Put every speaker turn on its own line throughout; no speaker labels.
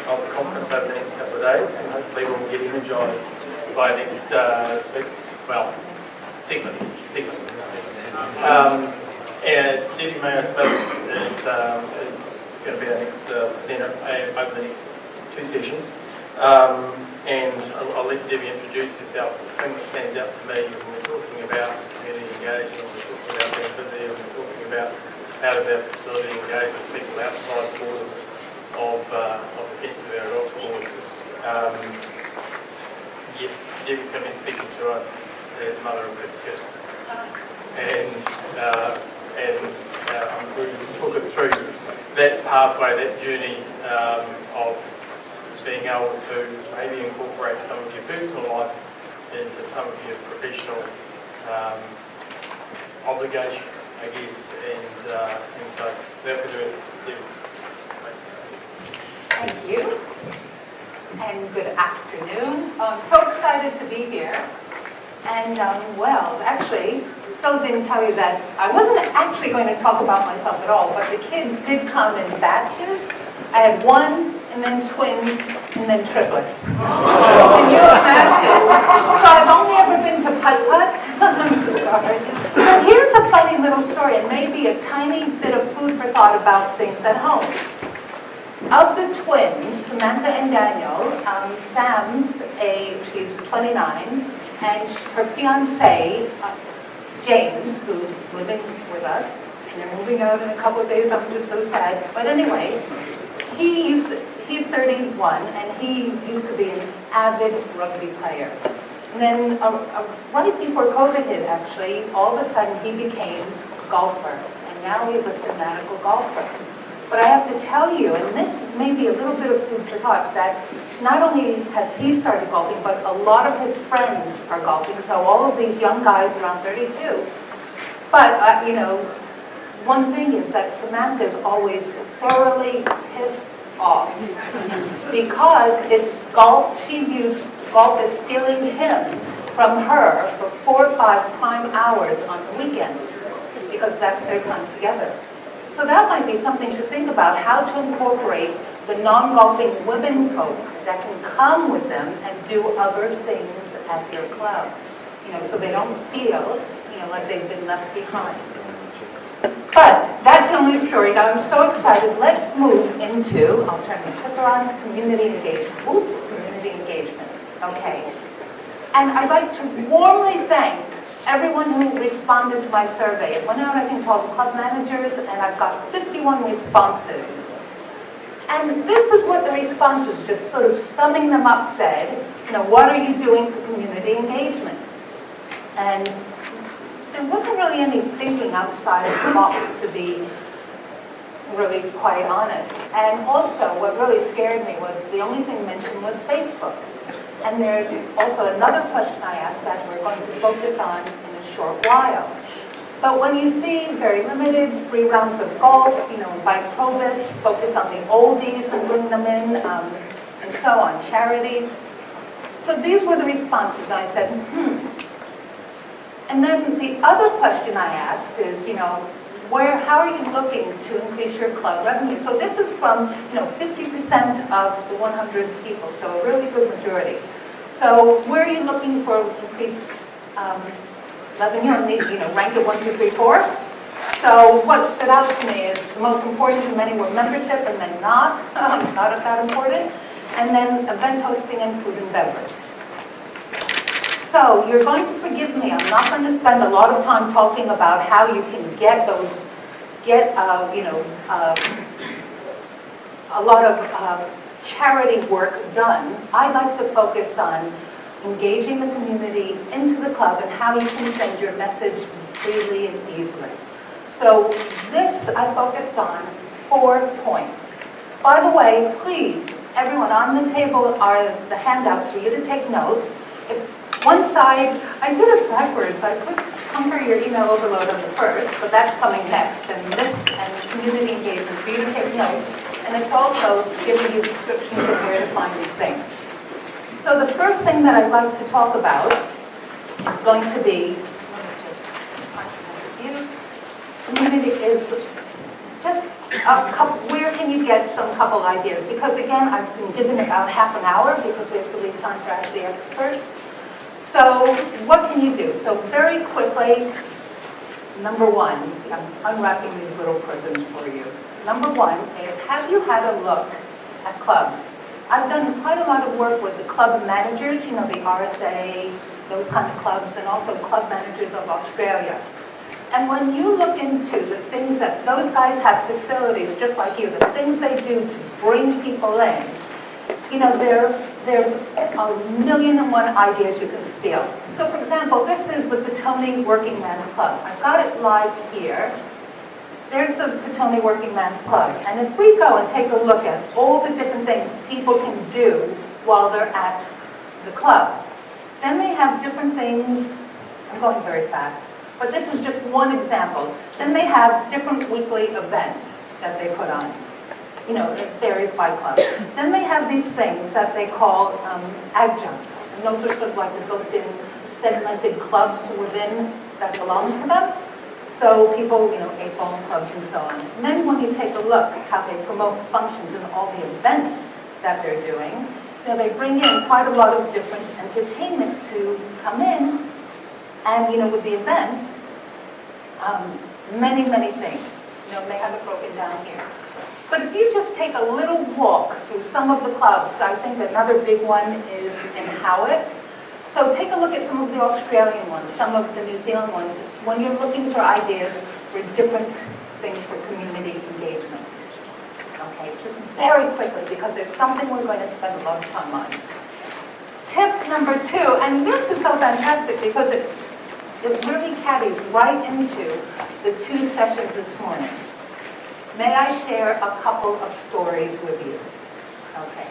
of the conference over the next couple of days, and hopefully we'll get energised by next segment. And Debbie Mayo Smith is going to be our next presenter over the next 2 sessions. And I'll let Debbie introduce herself. The thing that stands out to me when we're talking about community engagement, we're talking about being busy, and we're talking about how does our facility engage with people outside the borders of the fence of our golf courses. Debbie's going to be speaking to us as a mother of 6 kids. And I'm going to talk us through that pathway, that journey of being able to maybe incorporate some of your personal life into some of your professional obligations, I guess, and so without further ado,
Thank you, and good afternoon. I'm so excited to be here, and well, actually, Phil didn't tell you that I wasn't actually going to talk about myself at all, but the kids did come in batches. I had 1, and then twins, and then triplets. Can you imagine? So I've only ever been to putt-putt. I'm so sorry. But here's a funny little story, and maybe a tiny bit of food for thought about things at home. Of the twins, Samantha and Daniel, Sam's age, she's 29, and her fiance, James, who's living with us, and they're moving out in a couple of days. I'm just so sad. But anyway, he's 31, and he used to be an avid rugby player. And then right before COVID hit, actually, all of a sudden he became a golfer, and now he's a fanatical golfer. But I have to tell you, and this may be a little bit of food for thought, that not only has he started golfing, but a lot of his friends are golfing, so all of these young guys around 32. But, one thing is that Samantha is always thoroughly pissed off because it's golf, she views golf as stealing him from her for 4 or 5 prime hours on the weekends, because that's their time together. So that might be something to think about, how to incorporate the non-golfing women folk that can come with them and do other things at your club, so they don't feel, like they've been left behind. But that's the only story. Now I'm so excited. Let's move into, I'll turn the clicker on, community engagement. Oops, community engagement. Okay. And I'd like to warmly thank everyone who responded to my survey. It went out, I think, to all the club managers, and I've got 51 responses. And this is what the responses, just sort of summing them up, said. What are you doing for community engagement? And there wasn't really any thinking outside of the box, to be really quite honest. And also, what really scared me was the only thing mentioned was Facebook. And there's also another question I asked that we're going to focus on in a short while. But when you see very limited, free rounds of golf, invite probists, focus on the oldies and bring them in, and so on, charities. So these were the responses. I said, And then the other question I asked is, how are you looking to increase your club revenue? So this is from, 50% of the 100 people, so a really good majority. So where are you looking for increased revenue? And rank it 1, 2, 3, 4. So what stood out to me is the most important to many were membership, and then not that important, and then event hosting and food and beverage. So you're going to forgive me. I'm not going to spend a lot of time talking about how you can get a lot of charity work done. I'd like to focus on engaging the community into the club and how you can send your message freely and easily. So this I focused on 4 points. By the way, please, everyone, on the table are the handouts for you to take notes. If one side, I did it backwards. I put conquer your email overload on the first, but that's coming next. And this and community engagement for you to take notes. And it's also giving you descriptions of where to find these things. So the first thing that I'd like to talk about is going to be, community is just where can you get some couple ideas? Because again, I've been given about half an hour because we have to leave time to ask the experts. So what can you do? So very quickly, number one, I'm unwrapping these little presents for you. Number one is, have you had a look at clubs? I've done quite a lot of work with the club managers, you know, the RSA, those kind of clubs, and also club managers of Australia. And when you look into the things that those guys have facilities, just like you, the things they do to bring people in, you know, there's a million and one ideas you can steal. So for example, this is the Petone Working Man's Club. I've got it live here. There's the Petone Working Man's Club. And if we go and take a look at all the different things people can do while they're at the club, then they have different things. I'm going very fast. But this is just one example. Then they have different weekly events that they put on. You know, it varies by club. Then they have these things that they call adjuncts. And those are sort of like the built-in segmented clubs within that belong to them. So people, you know, 8-ball clubs and so on. And then when you take a look at how they promote functions and all the events that they're doing, you know, they bring in quite a lot of different entertainment to come in. And, you know, with the events, many, many things. You know, they have it broken down here. But if you just take a little walk through some of the clubs, I think another big one is in Howitt. So take a look at some of the Australian ones, some of the New Zealand ones, when you're looking for ideas for different things for community engagement. Okay, just very quickly, because there's something we're going to spend a lot of time on. Tip number 2, and this is so fantastic because it really carries right into the 2 sessions this morning. May I share a couple of stories with you? Okay.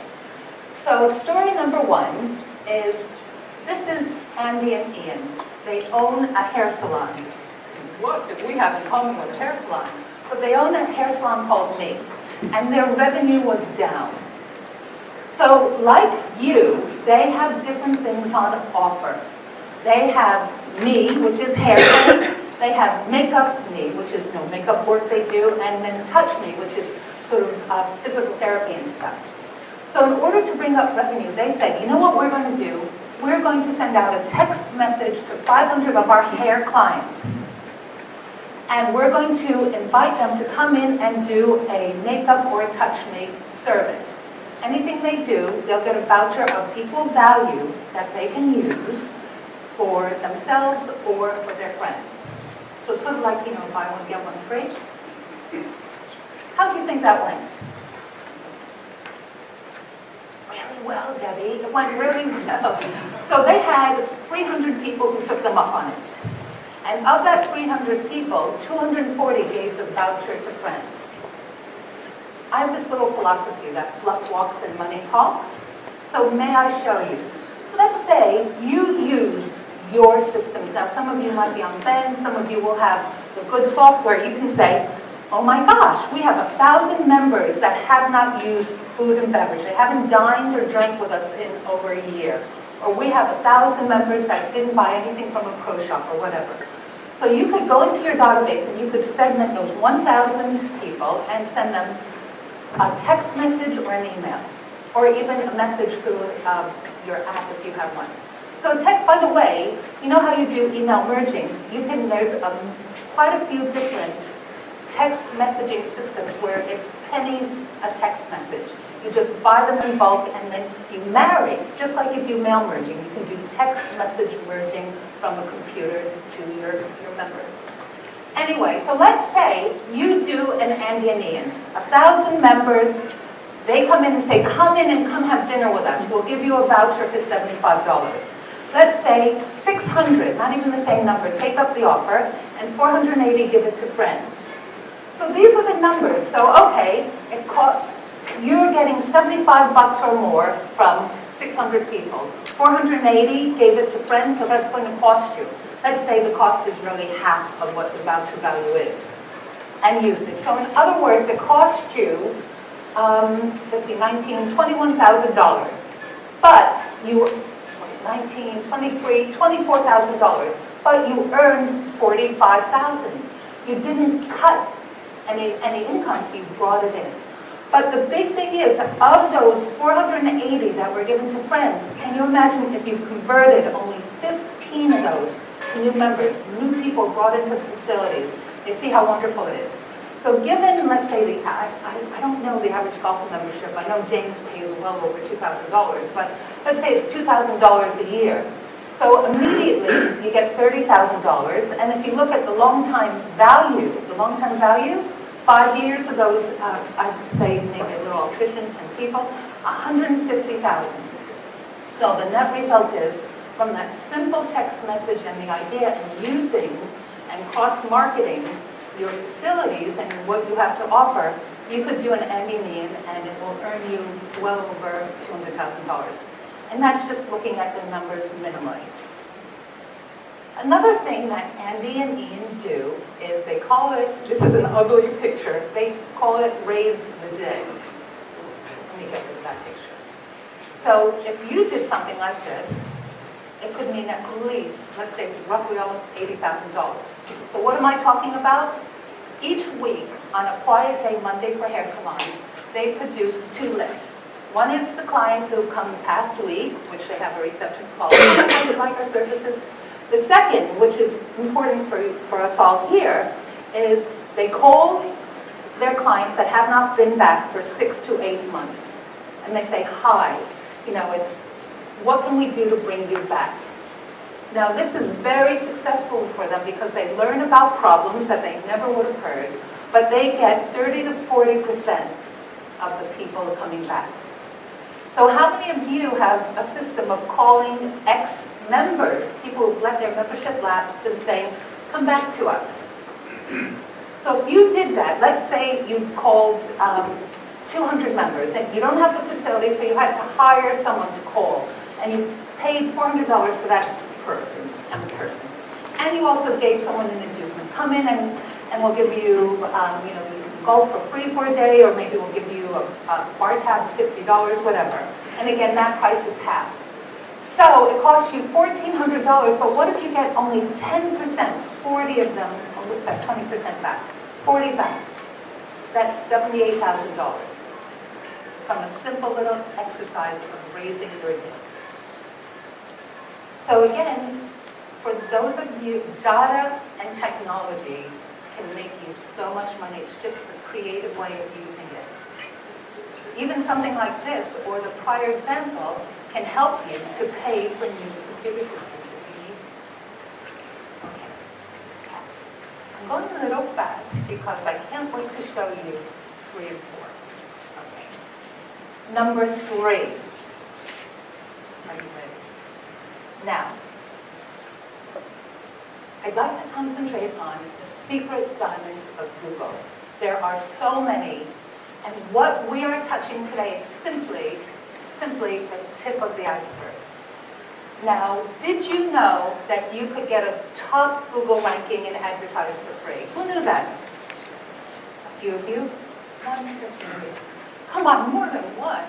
So story number 1 is, this is Andy and Ian. They own a hair salon. What did we have in common with a hair salon? But they own a hair salon called Me, and their revenue was down. So like you, they have different things on offer. They have Me, which is hair care. They have Makeup Me, which is, you know, makeup work they do, and then Touch Me, which is sort of physical therapy and stuff. So in order to bring up revenue, they said, you know what we're going to do? We're going to send out a text message to 500 of our hair clients. And we're going to invite them to come in and do a Makeup or Touch Me service. Anything they do, they'll get a voucher of equal value that they can use for themselves or for their friends. So sort of like, you know, buy one, get one free. How do you think that went? Really well, Debbie. It went really well. So they had 300 people who took them up on it. And of that 300 people, 240 gave the voucher to friends. I have this little philosophy that fluff walks and money talks. So may I show you? Let's say you use your systems. Now, some of you might be on Ben, some of you will have the good software. You can say, oh my gosh, we have 1,000 members that have not used food and beverage. They haven't dined or drank with us in over a year. Or we have 1,000 members that didn't buy anything from a pro shop or whatever. So you could go into your database and you could segment those 1,000 people and send them a text message or an email, or even a message through your app if you have one. So by the way, you know how you do email merging? There's quite a few different text messaging systems where it's pennies a text message. You just buy them in bulk and then you marry, just like you do mail merging. You can do text message merging from a computer to your members. Anyway, so let's say you do an Andy and Ian. 1,000 members, they come in and say, come in and come have dinner with us. We'll give you a voucher for $75. Let's say 600, not even the same number, take up the offer, and 480 give it to friends. So these are the numbers. So okay, you're getting $75 or more from 600 people. 480 gave it to friends, so that's going to cost you. Let's say the cost is really half of what the voucher value is, and used it. So in other words, it cost you, let's see, $21,000. But you, $24,000. But you earned $45,000. You didn't cut any income, he brought it in. But the big thing is that of those 480 that were given to friends, can you imagine if you've converted only 15 of those to new members, new people brought into the facilities? They see how wonderful it is. So given, let's say, I don't know the average golf membership. I know James pays well over $2,000, but let's say it's $2,000 a year. So immediately you get $30,000, and if you look at the long-time value, 5 years of those, I'd say maybe a little altruition, 10 people, 150,000. So the net result is, from that simple text message and the idea of using and cross-marketing your facilities and what you have to offer, you could do an Andy Mean and it will earn you well over $200,000. And that's just looking at the numbers minimally. Another thing that Andy and Ian do is they call it, this is an ugly picture, they call it raise the dead. Let me get rid of that picture. So if you did something like this, it could mean at least, let's say, roughly almost $80,000. So what am I talking about? Each week, on a quiet day, Monday for hair salons, they produce 2 lists. One is the clients who have come the past week, which they have a receptionist call, how would like our services. The second, which is important for us all here, is they call their clients that have not been back for 6 to 8 months. And they say, hi, it's, what can we do to bring you back? Now, this is very successful for them because they learn about problems that they never would have heard, but they get 30 to 40% of the people coming back. So how many of you have a system of calling ex-members, people who've let their membership lapse, and saying, come back to us? So if you did that, let's say you called 200 members, and you don't have the facility, so you had to hire someone to call, and you paid $400 for that person, temp person. And you also gave someone an inducement. Come in and we'll give you, you can go for free for a day, or maybe we'll give you a bar tab, $50, whatever. And again, that price is half. So it costs you $1,400, but what if you get only 10%, 40 of them, or what's that, 20% back? 40 back. That's $78,000 from a simple little exercise of raising your debt. So again, for those of you, data and technology can make you so much money. It's just a creative way of using it. Even something like this, or the prior example, can help you to pay for new computer systems if you need. Okay. I'm going a little fast because I can't wait to show you 3 and 4. Okay. Number 3. Are you ready? Now, I'd like to concentrate on the secret diamonds of Google. There are so many, and what we are touching today is simply the tip of the iceberg. Now, did you know that you could get a top Google ranking and advertise for free? Who knew that? A few of you? Come on, more than one.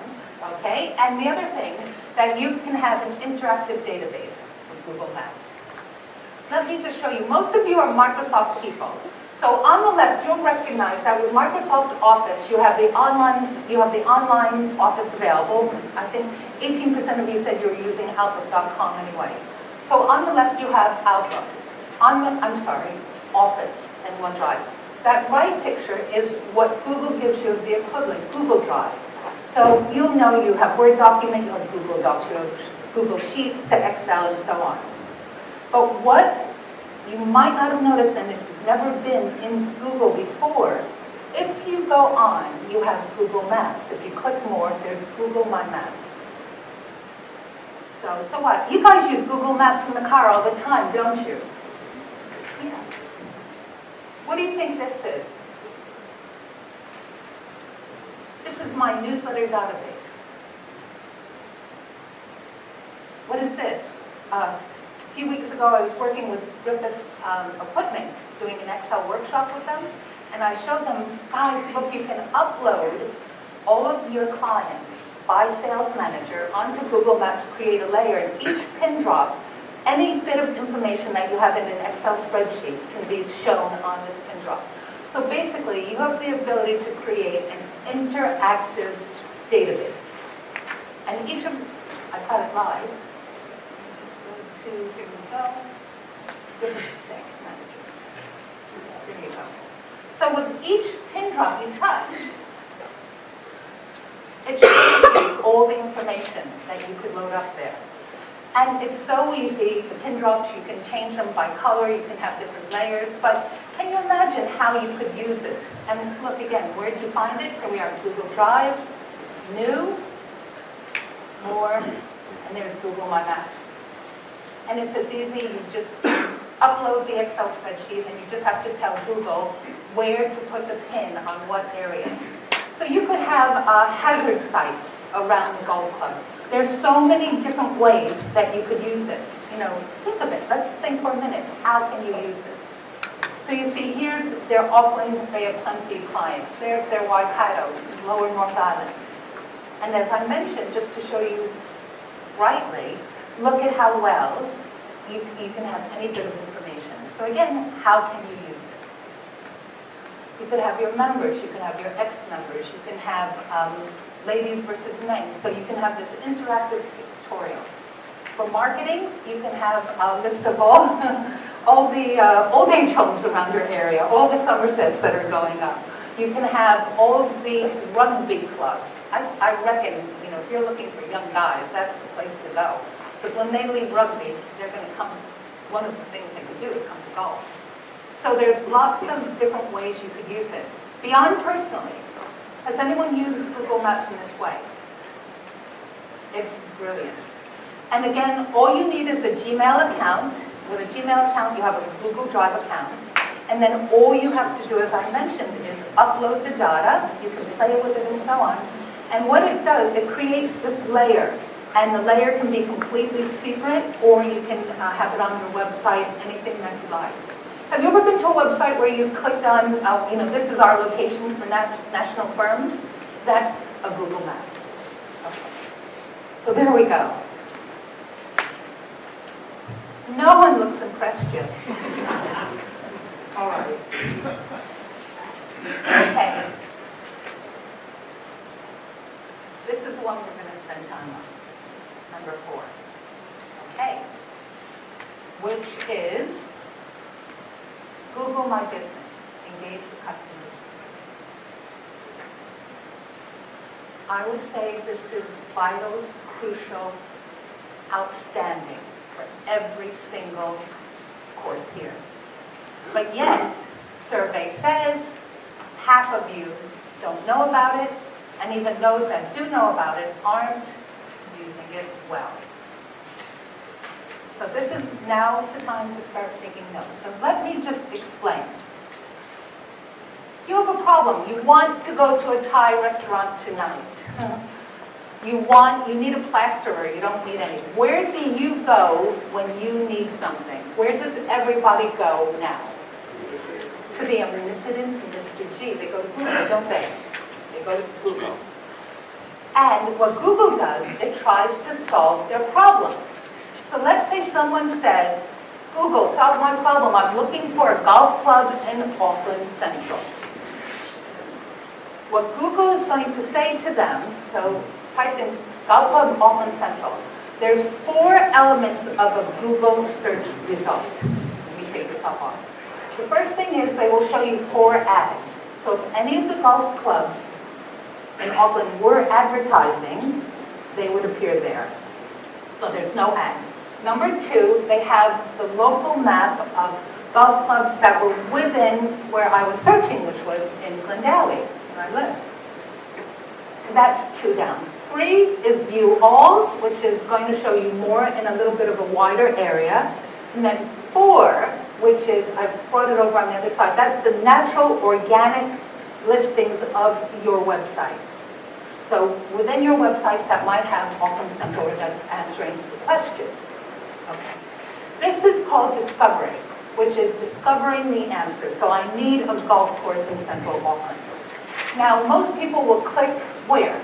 Okay, and the other thing, that you can have an interactive database with Google Maps. Let me just show you. Most of you are Microsoft people. So on the left, you'll recognize that with Microsoft Office, you have the online Office available. I think 18% of you said you were using Outlook.com anyway. So on the left, you have Outlook. Office and OneDrive. That right picture is what Google gives you, the equivalent, Google Drive. So you'll know you have Word document, you have Google Docs, you have Google Sheets to Excel and so on. But what you might not have noticed, and if you've never been in Google before, if you go on, you have Google Maps. If you click more, there's Google My Maps. So what? You guys use Google Maps in the car all the time, don't you? Yeah. What do you think this is? This is my newsletter database. What is this? A few weeks ago, I was working with Griffith's equipment, doing an Excel workshop with them, and I showed them, guys, look, you can upload all of your clients by Sales Manager onto Google Maps, create a layer, and each pin drop, any bit of information that you have in an Excel spreadsheet can be shown on this pin drop. So basically, you have the ability to create an interactive database. And each of, I've got it live. 1, 2, here we go. Different sales managers. There you go. So with each pin drop you touch, it shows you all the information that you could load up there. And it's so easy, the pin drops, you can change them by color, you can have different layers, but can you imagine how you could use this? And look again, where did you find it? Here we are, Google Drive, New, More, and there's Google My Maps. And it's as easy, you just upload the Excel spreadsheet and you just have to tell Google where to put the pin on what area. So you could have hazard sites around the golf club. There's so many different ways that you could use this. You know, think of it. Let's think for a minute. How can you use this? So you see, here's their Auckland Bay of Plenty clients. There's their Waikato, Lower North Island. And as I mentioned, just to show you brightly, look at how well you can have any bit of information. So again, how can you use this? You could have your members, you can have your ex-members, you can have ladies versus men. So you can have this interactive pictorial. For marketing, you can have a list of all the old age homes around your area, all the Somersets that are going up. You can have all of the rugby clubs. I reckon, you know, if you're looking for young guys, that's the place to go. Because when they leave rugby, they're going to come, one of the things they could do is come to golf. So there's lots of different ways you could use it. Beyond personally, has anyone used Google Maps in this way? It's brilliant. And again, all you need is a Gmail account. With a Gmail account, you have a Google Drive account. And then all you have to do, as I mentioned, is upload the data. You can play with it and so on. And what it does, it creates this layer. And the layer can be completely secret, or you can have it on your website, anything that you like. Have you ever been to a website where you clicked on, you know, this is our location for national firms? That's a Google map. Okay. So there we go. No one looks impressed yet. All right. Okay. This is one we're going to spend time on. Number 4. Okay. Which is Google My Business. Engage with customers. I would say this is vital, crucial, outstanding for every single course here. But yet, survey says half of you don't know about it, and even those that do know about it aren't using it well. So this is, now is the time to start taking notes. So let me just explain. You have a problem. You want to go to a Thai restaurant tonight. You need a plasterer, you don't need any. Where do you go when you need something? Where does everybody go now? To the omnipotent Mr. G. They go to Google, don't they? They go to Google. And what Google does, it tries to solve their problem. So let's say someone says, Google, solve my problem. I'm looking for a golf club in Auckland Central. What Google is going to say to them, so type in golf club Auckland Central. There's 4 elements of a Google search result. Let me take the top off. The first thing is they will show you 4 ads. So if any of the golf clubs in Auckland were advertising, they would appear there. So there's no ads. Number 2, they have the local map of golf clubs that were within where I was searching, which was in Glendowie, where I live. That's 2 down. 3 is view all, which is going to show you more in a little bit of a wider area. And then 4, which is, I've brought it over on the other side, that's the natural, organic listings of your websites. So within your websites that might have Auckland Central that's answering the question. Okay. This is called discovery, which is discovering the answer. So I need a golf course in Central Auckland. Now, most people will click where?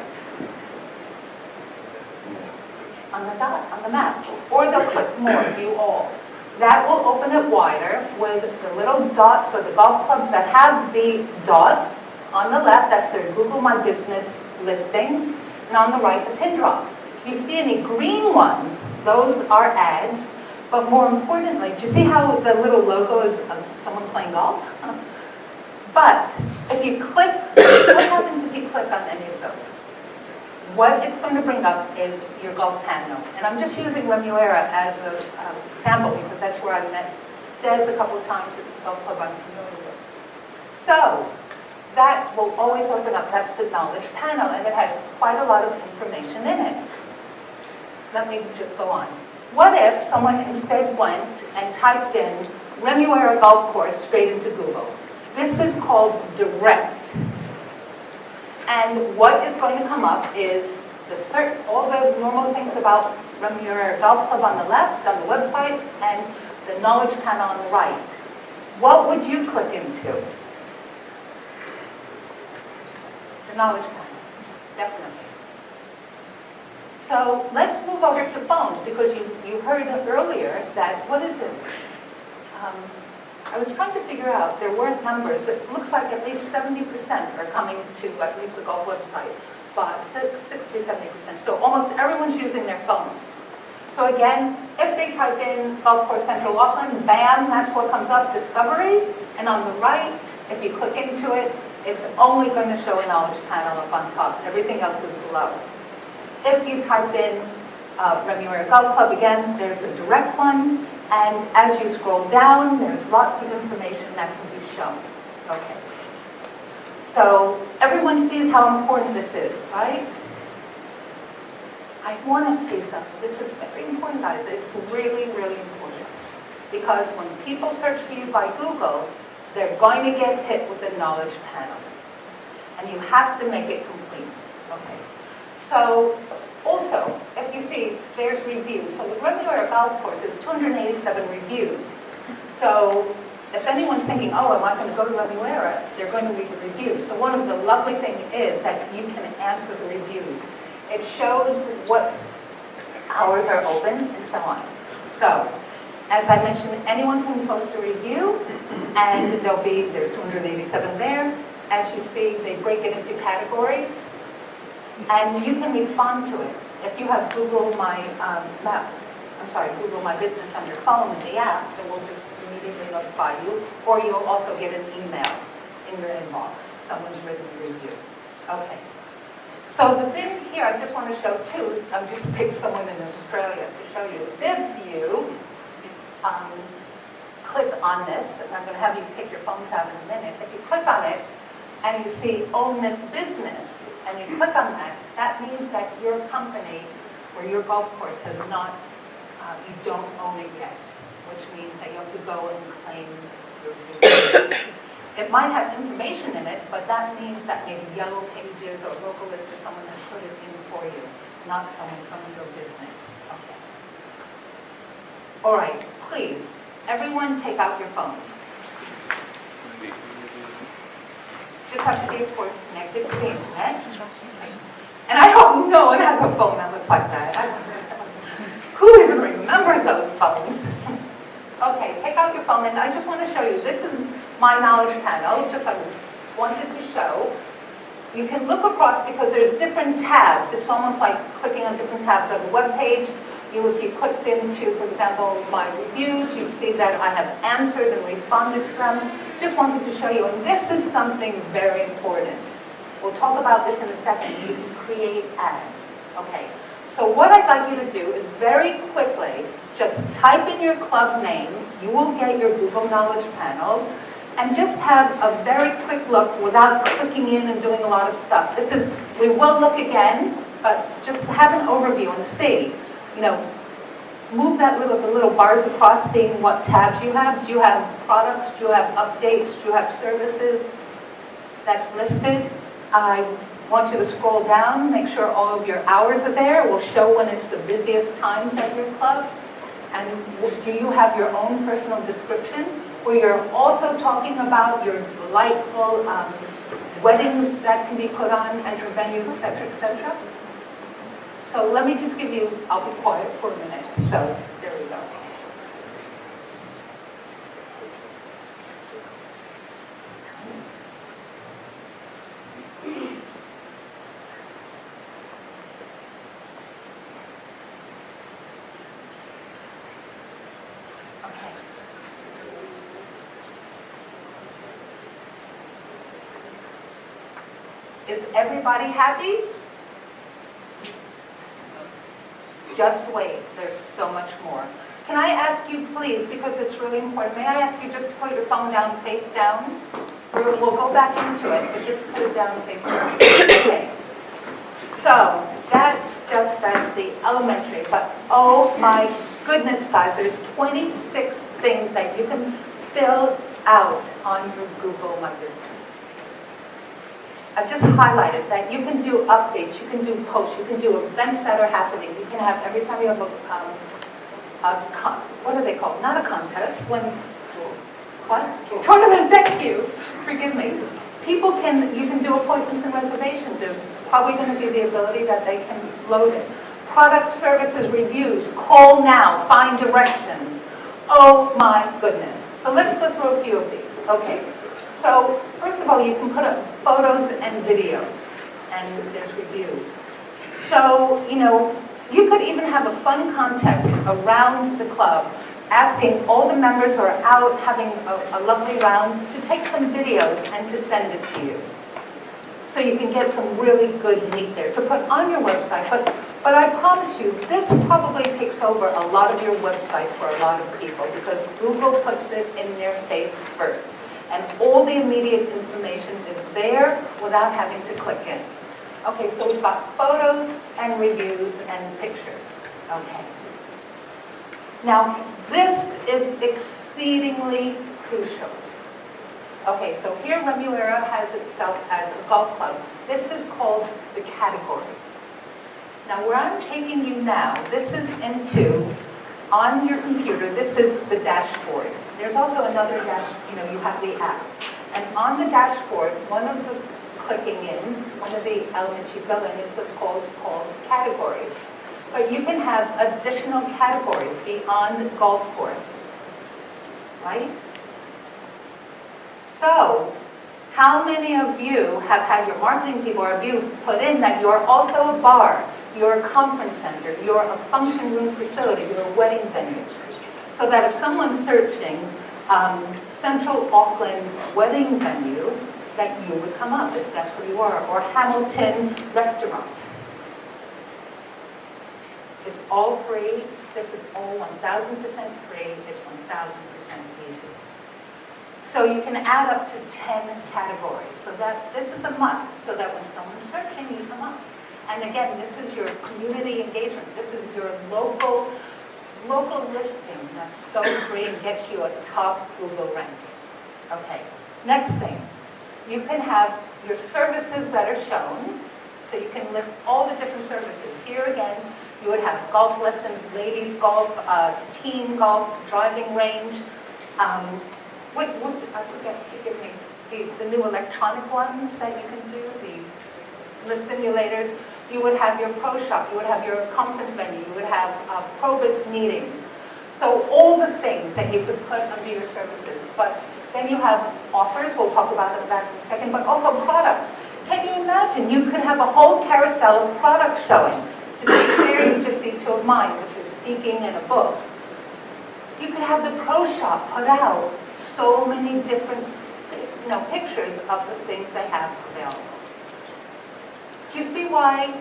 On the dot, on the map. Or they'll click more, view all. That will open it wider with the little dots, or the golf clubs that have the dots. On the left, that's their Google My Business listings, and on the right, the pin drops. If you see any green ones, those are ads, but more importantly, do you see how the little logo is someone playing golf? But if you click, what happens if you click on any of those? What it's going to bring up is your golf panel. And I'm just using Remuera as an example because that's where I met Des a couple of times. It's the golf club I'm familiar with. So that will always open up. That's the knowledge panel, and it has quite a lot of information in it. Let me just go on. What if someone instead went and typed in Remuera Golf Course straight into Google? This is called direct. And what is going to come up is all the normal things about Remuera Golf Club on the left, on the website, and the knowledge panel on the right. What would you click into? The knowledge panel, definitely. So let's move over to phones, because you heard earlier that, what is it? I was trying to figure out, there weren't numbers. It looks like at least 70% are coming to at least the golf website, but 60, 70%. So almost everyone's using their phones. So again, if they type in Golf Course Central Auckland, bam, that's what comes up, Discovery. And on the right, if you click into it, it's only going to show a knowledge panel up on top. Everything else is below. If you type in Remuera Golf Club, again, there's a direct one. And as you scroll down, there's lots of information that can be shown. Okay. So everyone sees how important this is, right? I want to see something. This is very important, guys. It's really, really important. Because when people search for you by Google, they're going to get hit with the knowledge panel. And you have to make it complete. Okay. So also, if you see, there's reviews. So the Remuera Golf Course is 287 reviews. So if anyone's thinking, oh, am I going to go to Remuera? They're going to read the reviews. So one of the lovely things is that you can answer the reviews. It shows what hours are open and so on. So, as I mentioned, anyone can post a review, and there's 287 there. As you see, they break it into categories. And you can respond to it. If you have Google My Google My Business on your phone in the app, it will just immediately notify you. Or you'll also get an email in your inbox. Someone's written a review. Okay. So the thing here, I just want to show too. I've just picked someone in Australia to show you. If you click on this, and I'm going to have you take your phones out in a minute. If you click on it, and you see Own This Business, and you click on that, that means that your company or your golf course has not, you don't own it yet, which means that you have to go and claim your business. It might have information in it, but that means that maybe Yellow Pages or Localist or someone has put it in for you, not someone from your business. Okay. All right, please, everyone take out your phones. Just have to be, of course, connected to the internet. And I hope no one has a phone that looks like that. Who even remembers those phones? Okay, take out your phone, and I just want to show you, this is my knowledge panel, just I wanted to show. You can look across because there's different tabs. It's almost like clicking on different tabs of the web page. If you clicked into, for example, my reviews, you'd see that I have answered and responded to them. Just wanted to show you, and this is something very important. We'll talk about this in a second. You can create ads. Okay, so what I'd like you to do is very quickly just type in your club name. You will get your Google Knowledge panel, and just have a very quick look without clicking in and doing a lot of stuff. We will look again, but just have an overview and see. Move the little bars across, seeing what tabs you have. Do you have products? Do you have updates? Do you have services that's listed? I want you to scroll down, make sure all of your hours are there. It will show when it's the busiest times at your club. And do you have your own personal description, where you're also talking about your delightful weddings that can be put on at your venue, etc., etc.? So let me just give you, I'll be quiet for a minute. So there we go. Is everybody happy? Just wait, there's so much more. Can I ask you please, because it's really important, may I ask you just to put your phone down face down? We'll go back into it, but just put it down face down. Okay. So, that's the elementary, but oh my goodness guys, there's 26 things that you can fill out on your Google My Business. I've just highlighted that you can do updates, you can do posts, you can do events that are happening. You can have, every time you have what are they called? Not a contest, what? Tournament, thank you. Forgive me. You can do appointments and reservations. There's probably going to be the ability that they can load it. Product services reviews, call now, find directions. Oh my goodness. So let's go through a few of these. Okay. So first of all, you can put up photos and videos, and there's reviews. So, you could even have a fun contest around the club, asking all the members who are out having a lovely round to take some videos and to send it to you. So you can get some really good meat there to put on your website. But I promise you, this probably takes over a lot of your website for a lot of people because Google puts it in their face first. And all the immediate information is there without having to click in. Okay, so we've got photos and reviews and pictures. Okay. Now, this is exceedingly crucial. Okay, so here Remuera has itself as a golf club. This is called the category. Now, where I'm taking you now, this is on your computer, this is the dashboard. There's also another you have the app. And on the dashboard, one of the elements you fill in is called categories. But you can have additional categories beyond golf course, right? So, how many of you have had your marketing people or you put in that you're also a bar, you're a conference center, you're a function room facility, you're a wedding venue? So that if someone's searching Central Auckland wedding venue, that you would come up if that's where you are, or Hamilton restaurant. It's all free. This is all 1,000% free. It's 1,000% easy. So you can add up to 10 categories. So that this is a must, so that when someone's searching, you come up. And again, this is your community engagement. This is your local listing that's so free and gets you a top Google ranking. Okay, next thing. You can have your services that are shown. So you can list all the different services. Here again, you would have golf lessons, ladies golf, team golf, driving range. I forget, forgive me, the new electronic ones that you can do, the simulators. You would have your pro shop, you would have your conference venue, you would have Probus meetings. So all the things that you could put under your services. But then you have offers, we'll talk about that in a second, but also products. Can you imagine? You could have a whole carousel of products showing. Just see here, you just see two of mine, which is speaking and a book. You could have the pro shop put out so many different pictures of the things they have available. Do you see why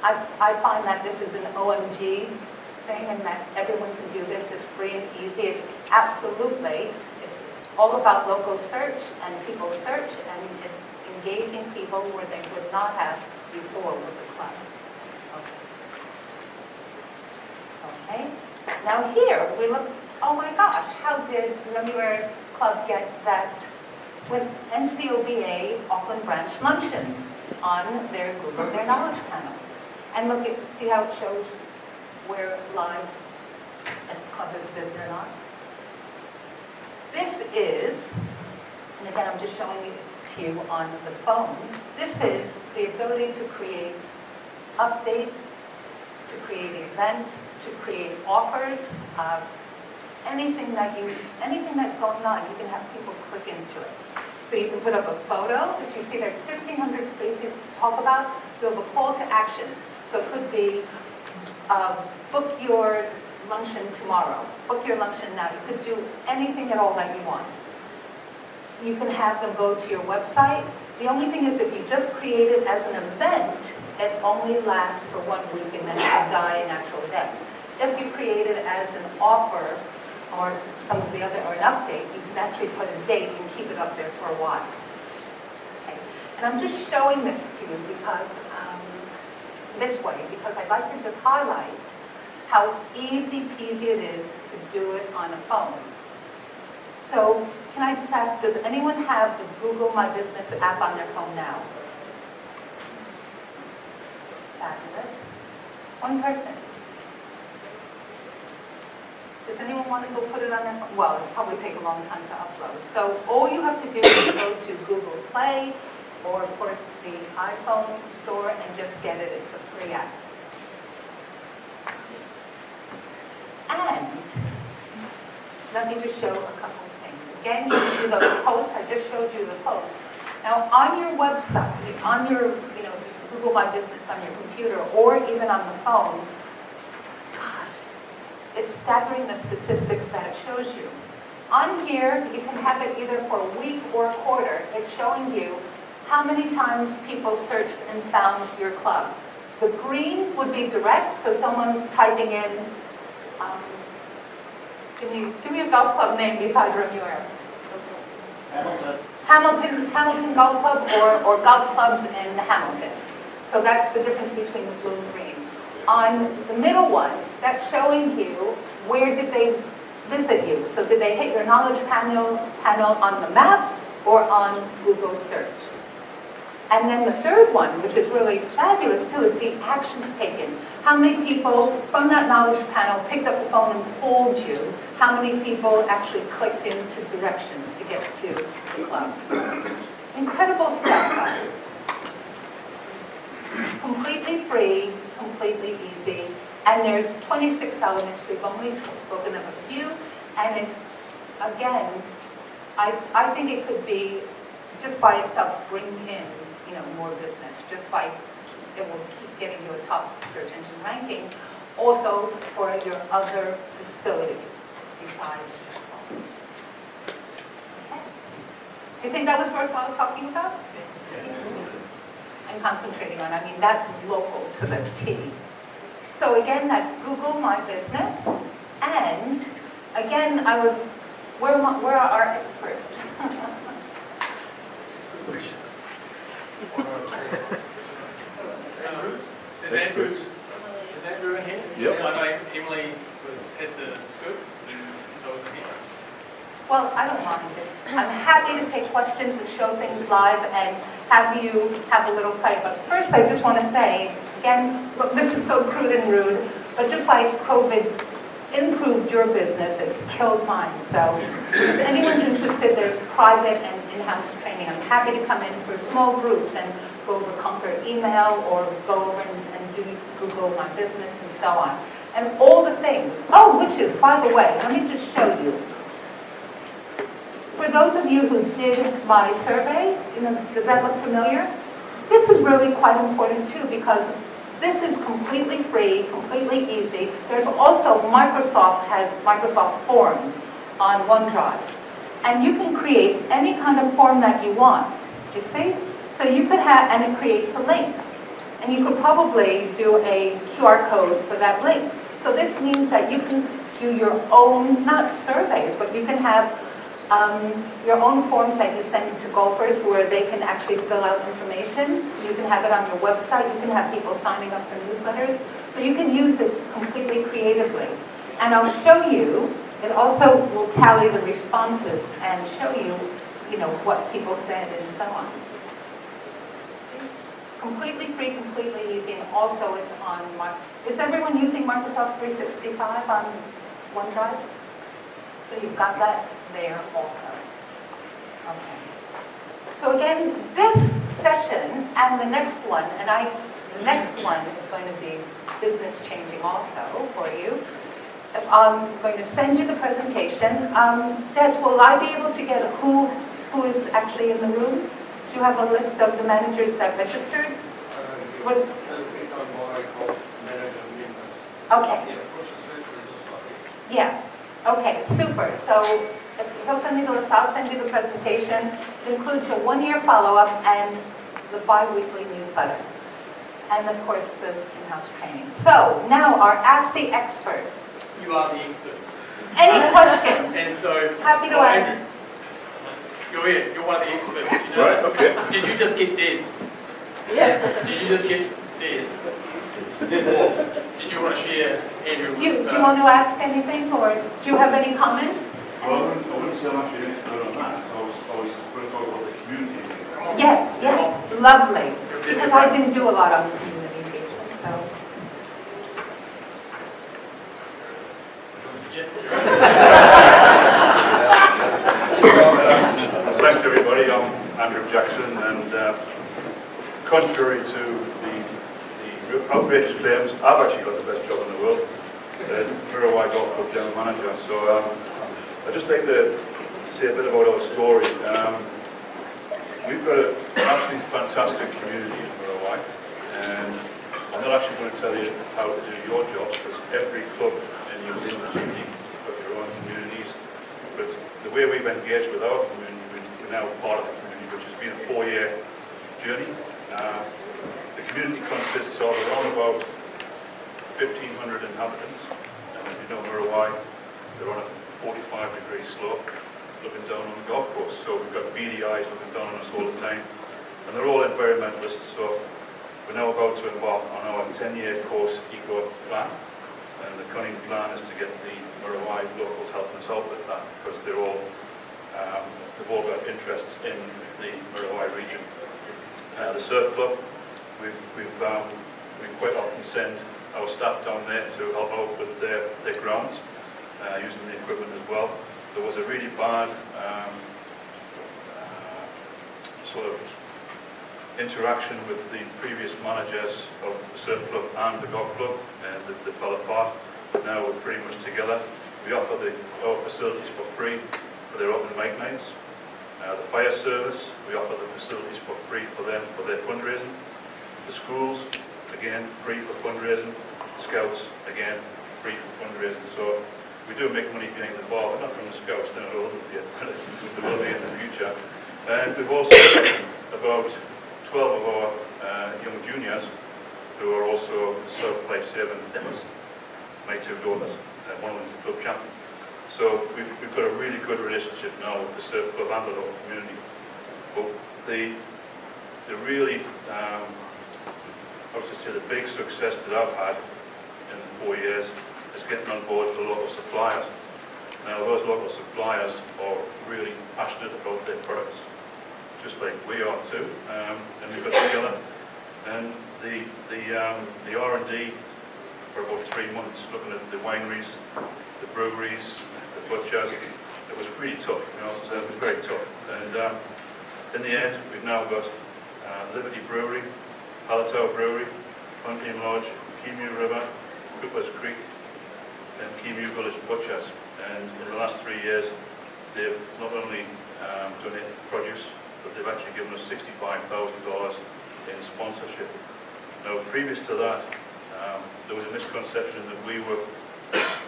I find that this is an OMG thing and that everyone can do this? It's free and easy. Absolutely. It's all about local search and people search, and it's engaging people where they would not have before with the club. Okay. Now here we look, oh my gosh, how did Remuera's club get that with NCOBA Auckland Branch Luncheon on their Google Their Knowledge panel? And look at, see how it shows where live as the club is visited or not? This is, and again I'm just showing it to you on the phone, this is the ability to create updates, to create events, to create offers, anything that's going on, you can have people click into it. So you can put up a photo, which you see there's 1,500 spaces to talk about. You have a call to action. So it could be book your luncheon tomorrow, book your luncheon now. You could do anything at all that you want. You can have them go to your website, The only thing is if you just create it as an event, it only lasts for 1 week and then it will die a natural death. If you create it as an offer or some of the other, or an update, you can actually put a date and keep it up there for a while. Okay. And I'm just showing this to you because, this way, because I'd like to just highlight how easy peasy it is to do it on a phone. So, can I just ask, does anyone have the Google My Business app on their phone now? Fabulous. One person. Does anyone want to go put it on their phone? Well, it'll probably take a long time to upload. So all you have to do is go to Google Play or, of course, the iPhone store and just get it. It's a free app. And let me just show a couple of things. Again, you can do those posts. I just showed you the posts. Now, on your website, on your, Google My Business on your computer or even on the phone, it's staggering the statistics that it shows you. On here, you can have it either for a week or a quarter. It's showing you how many times people searched and found your club. The green would be direct, so someone's typing in, give me a golf club name besides Remuera. Hamilton Golf Club or golf clubs in Hamilton. So that's the difference between the blue and green. On the middle one, that's showing you where did they visit you. So did they hit your knowledge panel on the maps or on Google search? And then the third one, which is really fabulous too, is the actions taken. How many people from that knowledge panel picked up the phone and called you? How many people actually clicked into directions to get to the club? Incredible stuff, guys. Completely free, completely easy, and there's 26 elements. We've only spoken of a few, and it's, again, I think it could be, just by itself, bring in, more business, just by, it will keep getting you a top search engine ranking, also for your other facilities besides just home. Okay. Do you think that was worthwhile talking about? And concentrating on. I mean, that's local to the T. So again, that's Google My Business. And again, where are our experts?
Is Andrew in here?
Yep.
I know Emily had the scoop, so wasn't here.
Well, I don't mind it. I'm happy to take questions and show things live and have you have a little play. But first, I just want to say, again, look, this is so crude and rude, but just like COVID's improved your business, it's killed mine. So if anyone's interested, there's private and in-house training. I'm happy to come in for small groups and go over Conquer email or go over and do Google My Business and so on. And all the things. Oh, which is, by the way, let me just show you. For those of you who did my survey, does that look familiar? This is really quite important too, because this is completely free, completely easy. There's also Microsoft has Microsoft Forms on OneDrive. And you can create any kind of form that you want, you see? So you could have, and it creates a link. And you could probably do a QR code for that link. So this means that you can do your own, not surveys, but you can have your own forms that you send to golfers where they can actually fill out information. So you can have it on your website. You can have people signing up for newsletters. So you can use this completely creatively. And I'll show you, it also will tally the responses and show you, what people said and so on. See? Completely free, completely easy, and also it's on, is everyone using Microsoft 365 on OneDrive? So you've got that there also. Okay. So again, this session and the next one, the next one is going to be business changing also for you. I'm going to send you the presentation. Des, will I be able to get who is actually in the room? Do you have a list of the managers that registered? Okay. Yeah. Okay, super. So if he'll send me the list, I'll send you the presentation. It includes a one-year follow-up and the bi-weekly newsletter. And of course, the in-house training. So now our Ask the Experts.
You are the expert.
Any questions?
And so,
Happy to
Andrew,
answer.
you're here. You're one of the experts. Did you know
Right,
that?
okay.
Did you just get Des?
Yeah.
Did you just get Des? Did you want to share, Andrew?
Do you want to ask anything, or do you have any comments?
Well, I wouldn't say I'm actually an expert on that. So I was going to talk about the community.
Yes, yes, lovely. Because I didn't do a lot on community engagement, so.
Thanks everybody. I'm Andrew Jackson, and contrary to the outrageous claims, I've actually got the best job in the world. Mirabai Golf Club General Manager. So I'd just like to say a bit about our story. We've got an absolutely fantastic community in Mirabai, and I'm not actually going to tell you how to do your jobs, because every club in New Zealand is unique. You've got your own communities, but the way we've engaged with our community, we're now part of the community, which has been a 4-year journey. The community consists of around about 1,500 inhabitants, and if you know Mirabai, they're on a 45-degree slope looking down on the golf course, so we've got beady eyes looking down on us all the time, and they're all environmentalists. So we're now about to embark on our 10-year course eco plan, and the cunning plan is to get the Mirabai locals helping us out with that, because they've all got interests in the Mirabai region. The surf club, we quite often send our staff down there to help out with their grounds, using the equipment as well. There was a really bad sort of interaction with the previous managers of the surf club and the golf club, and they fell apart. Now we're pretty much together. We offer our facilities for free for their open mic nights. The fire service, we offer the facilities for free for them for their fundraising. The schools, again, free for fundraising. Scouts, again, free for fundraising. So we do make money behind the bar, but not from the Scouts, they're not old enough yet, but they will be in the future. And we've also got about 12 of our young juniors who are also surf life-saving dippers. My 2 daughters, one of them is a club champion. So we've got a really good relationship now with the surf club and the local community. But the really, I was to say, the big success that I've had in the 4 years is getting on board with the local suppliers. Now those local suppliers are really passionate about their products, just like we are too, and we got together. And the R&D for about 3 months, looking at the wineries, the breweries, the butchers, it was really tough, so it was very tough. And in the end, we've now got Liberty Brewery, Hallertau Brewery, Fontaine Lodge, Keemu River, Cooper's Creek, and Keemu Village Butchers. And in the last 3 years, they've not only donated produce, but they've actually given us $65,000 in sponsorship. Now, previous to that, there was a misconception that we were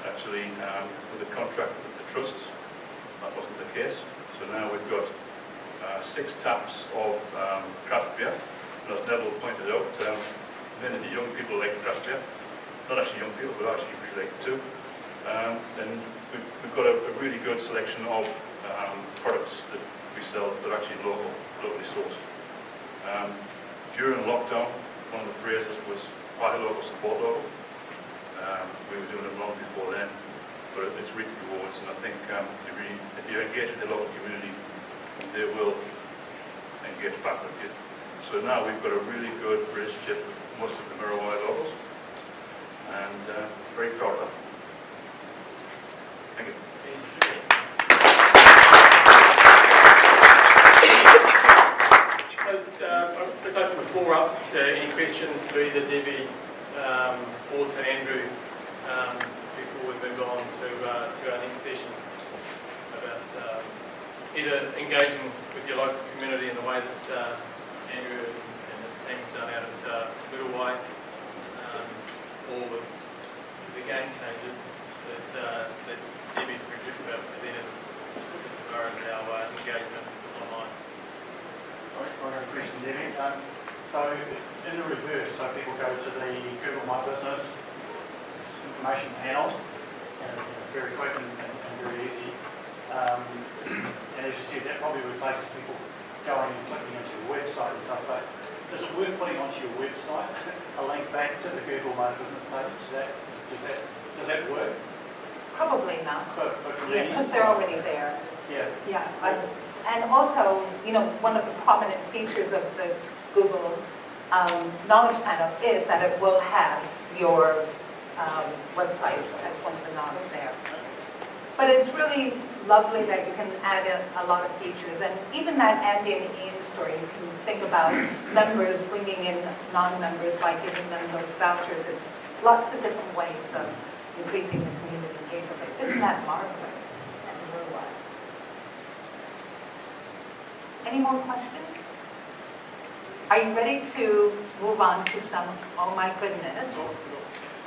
actually with a contract with the trusts. That wasn't the case. So now we've got 6 taps of craft beer. And as Neville pointed out, many of the young people like craft beer. Not actually young people, but actually really like it too. And we've got a really good selection of products that we sell that are actually locally sourced. During lockdown, one of the phrases was buy local, support local. We were doing it long before then, but it's reaped rewards, and I think if you engage with the local community, they will engage back with you. So now we've got a really good relationship with most of the Mirabai locals, and very proud of that. Thank you.
Let's open the floor up to any questions to either Debbie or to Andrew before we move on to our next session about either engaging with your local community in the way that Andrew and his team have done out at Mirabai, or with the game changes that Debbie presented as far as our engagement online.
So in the reverse, so people go to the Google My Business information panel, and it's very quick and very easy. And as you said, that probably replaces people going and clicking into your website and stuff. But is it worth putting onto your website a link back to the Google My Business page? Does that work?
Probably not.
For convenience?
Because they're already there.
Yeah.
Yeah. And also, one of the prominent features of the Google Knowledge Panel is that it will have your website as one of the nods there. But it's really lovely that you can add a lot of features. And even that Andy and Ian story, you can think about members bringing in non-members by giving them those vouchers. It's lots of different ways of increasing the community engagement. Isn't that marvelous and worldwide? Any more questions? Are you ready to move on to some, oh my goodness.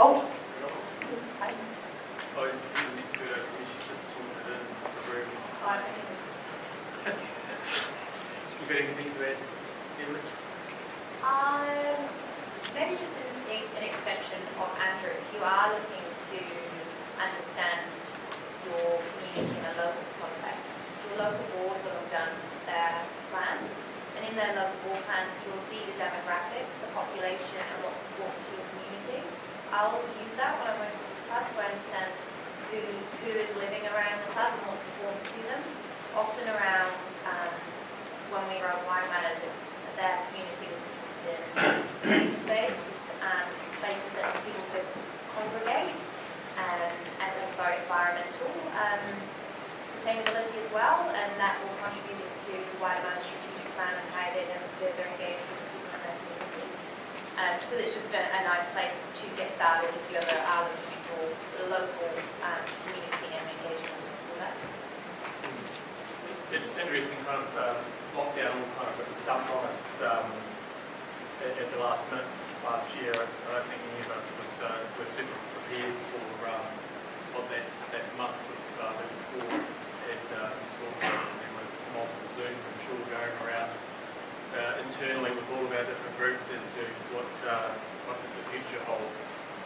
Oh. Hi.
Oh, is the next bit over? We should just sort it in the room. You got anything to add, Emily?
Maybe just an extension of Andrew. If you are looking to understand your community in a local context, your local board will have done their plan. And in their local board plan, you'll see the demographics, the population, and what's important to your community. I'll also use that when I'm working with the club, so I understand who is living around the club and what's important to them. It's often around when we run wine matters, if their community is interested in green space and places that people could congregate, and also environmental sustainability as well, and that will contribute to the wider man's strategic plan and how they then further engage with people in their community. So it's just a nice place to get started if you ever are looking for local community and engagement for that.
It's interesting, kind of lockdown kind of dumped on us at the last minute last year. I don't think any of us were super prepared for what that month of before had in store for us. And there was multiple Zooms, I'm sure, going around internally with all of our different groups as to what does the future hold.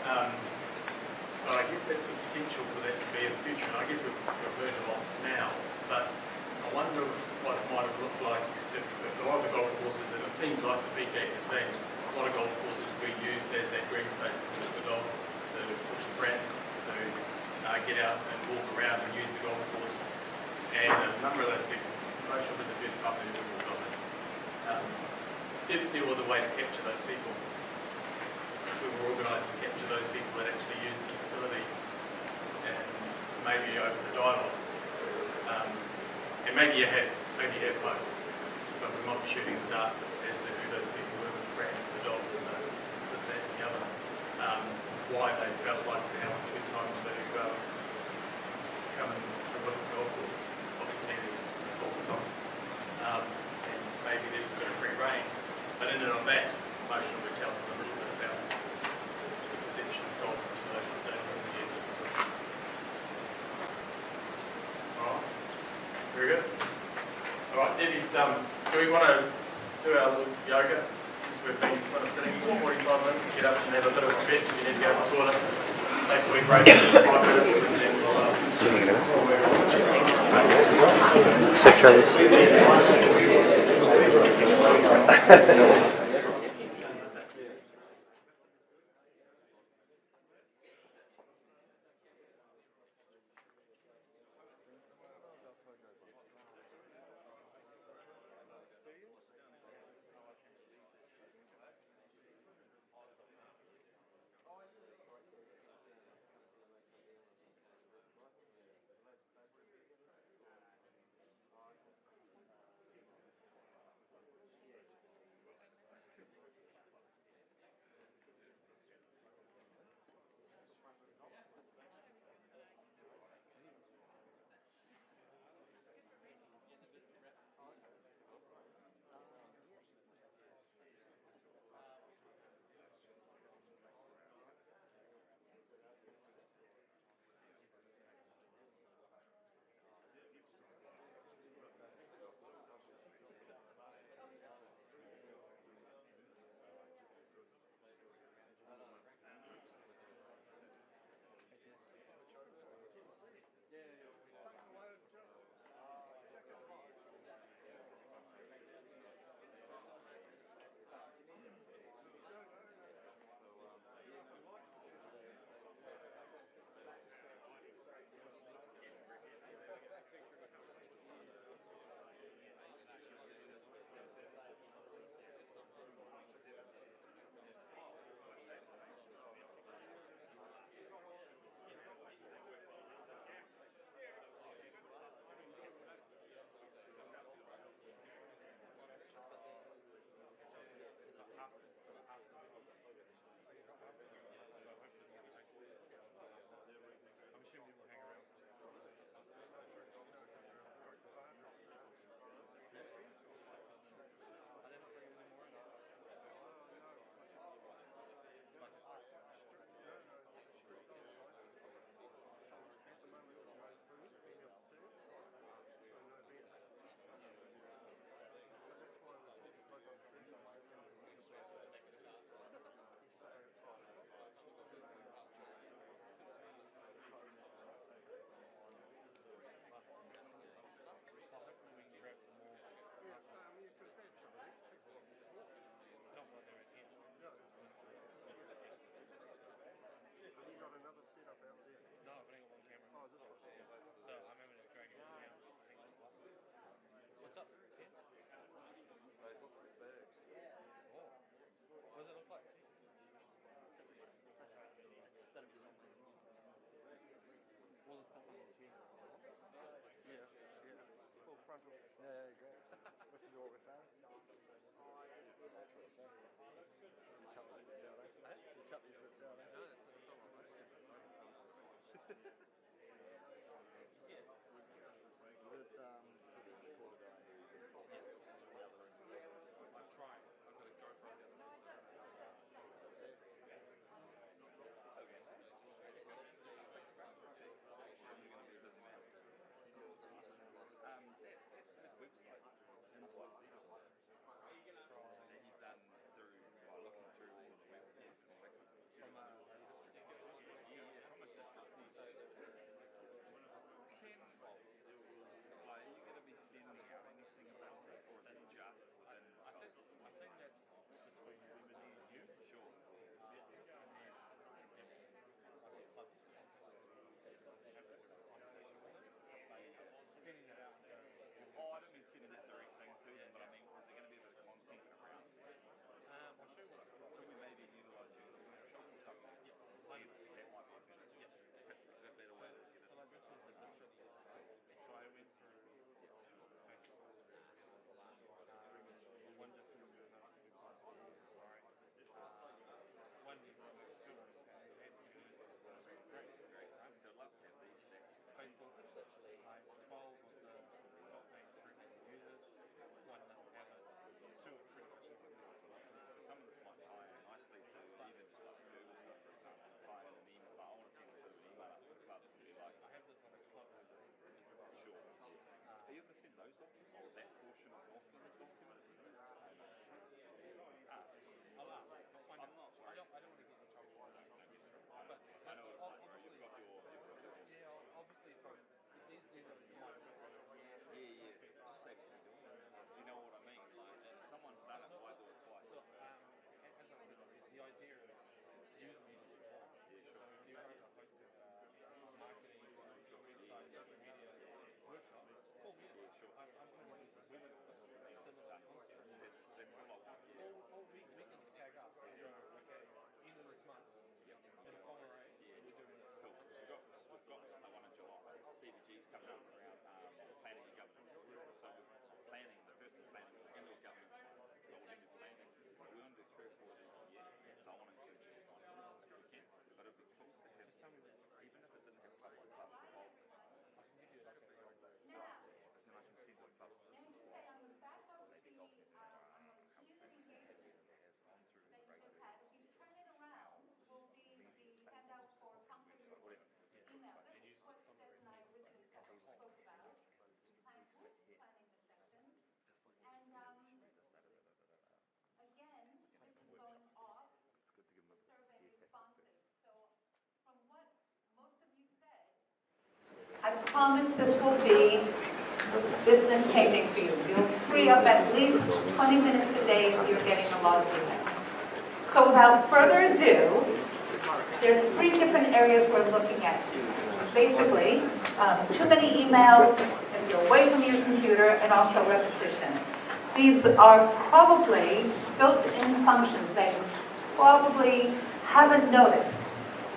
But I guess that's the potential for that to be in the future. And I guess we've learned a lot now, but I wonder what it might have looked like if a lot of the golf courses, and it seems like the feedback has been, a lot of golf courses were used as that green space to walk the dog, to push the pram, to get out and walk around and use the golf course. And a number of those people, most of them the first time they ever walked on it. If there was a way to capture those people, if we were organised to capture those people that actually use the facility and maybe open the dialogue, and maybe you have posts, but we might be shooting the dark as to who those people were with the brand, the dogs, and this, that, and the other. Why they felt like now was a good time to come and look at the golf course. Obviously there's golfers on, and maybe there's a bit of free rein, but in and on that, emotional it tells us a little bit about the perception of golf for those that don't really use it. Alright, very good. Alright, Debbie's, do we want to do our little yoga? Since we've been kind of sitting for 45 minutes, get up and have a bit of a stretch. If you need to go to the toilet, take a wee break for 5 minutes, and then
Safe travels.
Again, this is going off the survey responses. So from what most of you said, I promise this will be business changing for you. You'll free up at least 20 minutes a day if you're getting a lot of emails. So without further ado, there's 3 different areas we're looking at. Basically, too many emails, if you're away from your computer, and also repetition. These are probably built-in functions that you probably haven't noticed.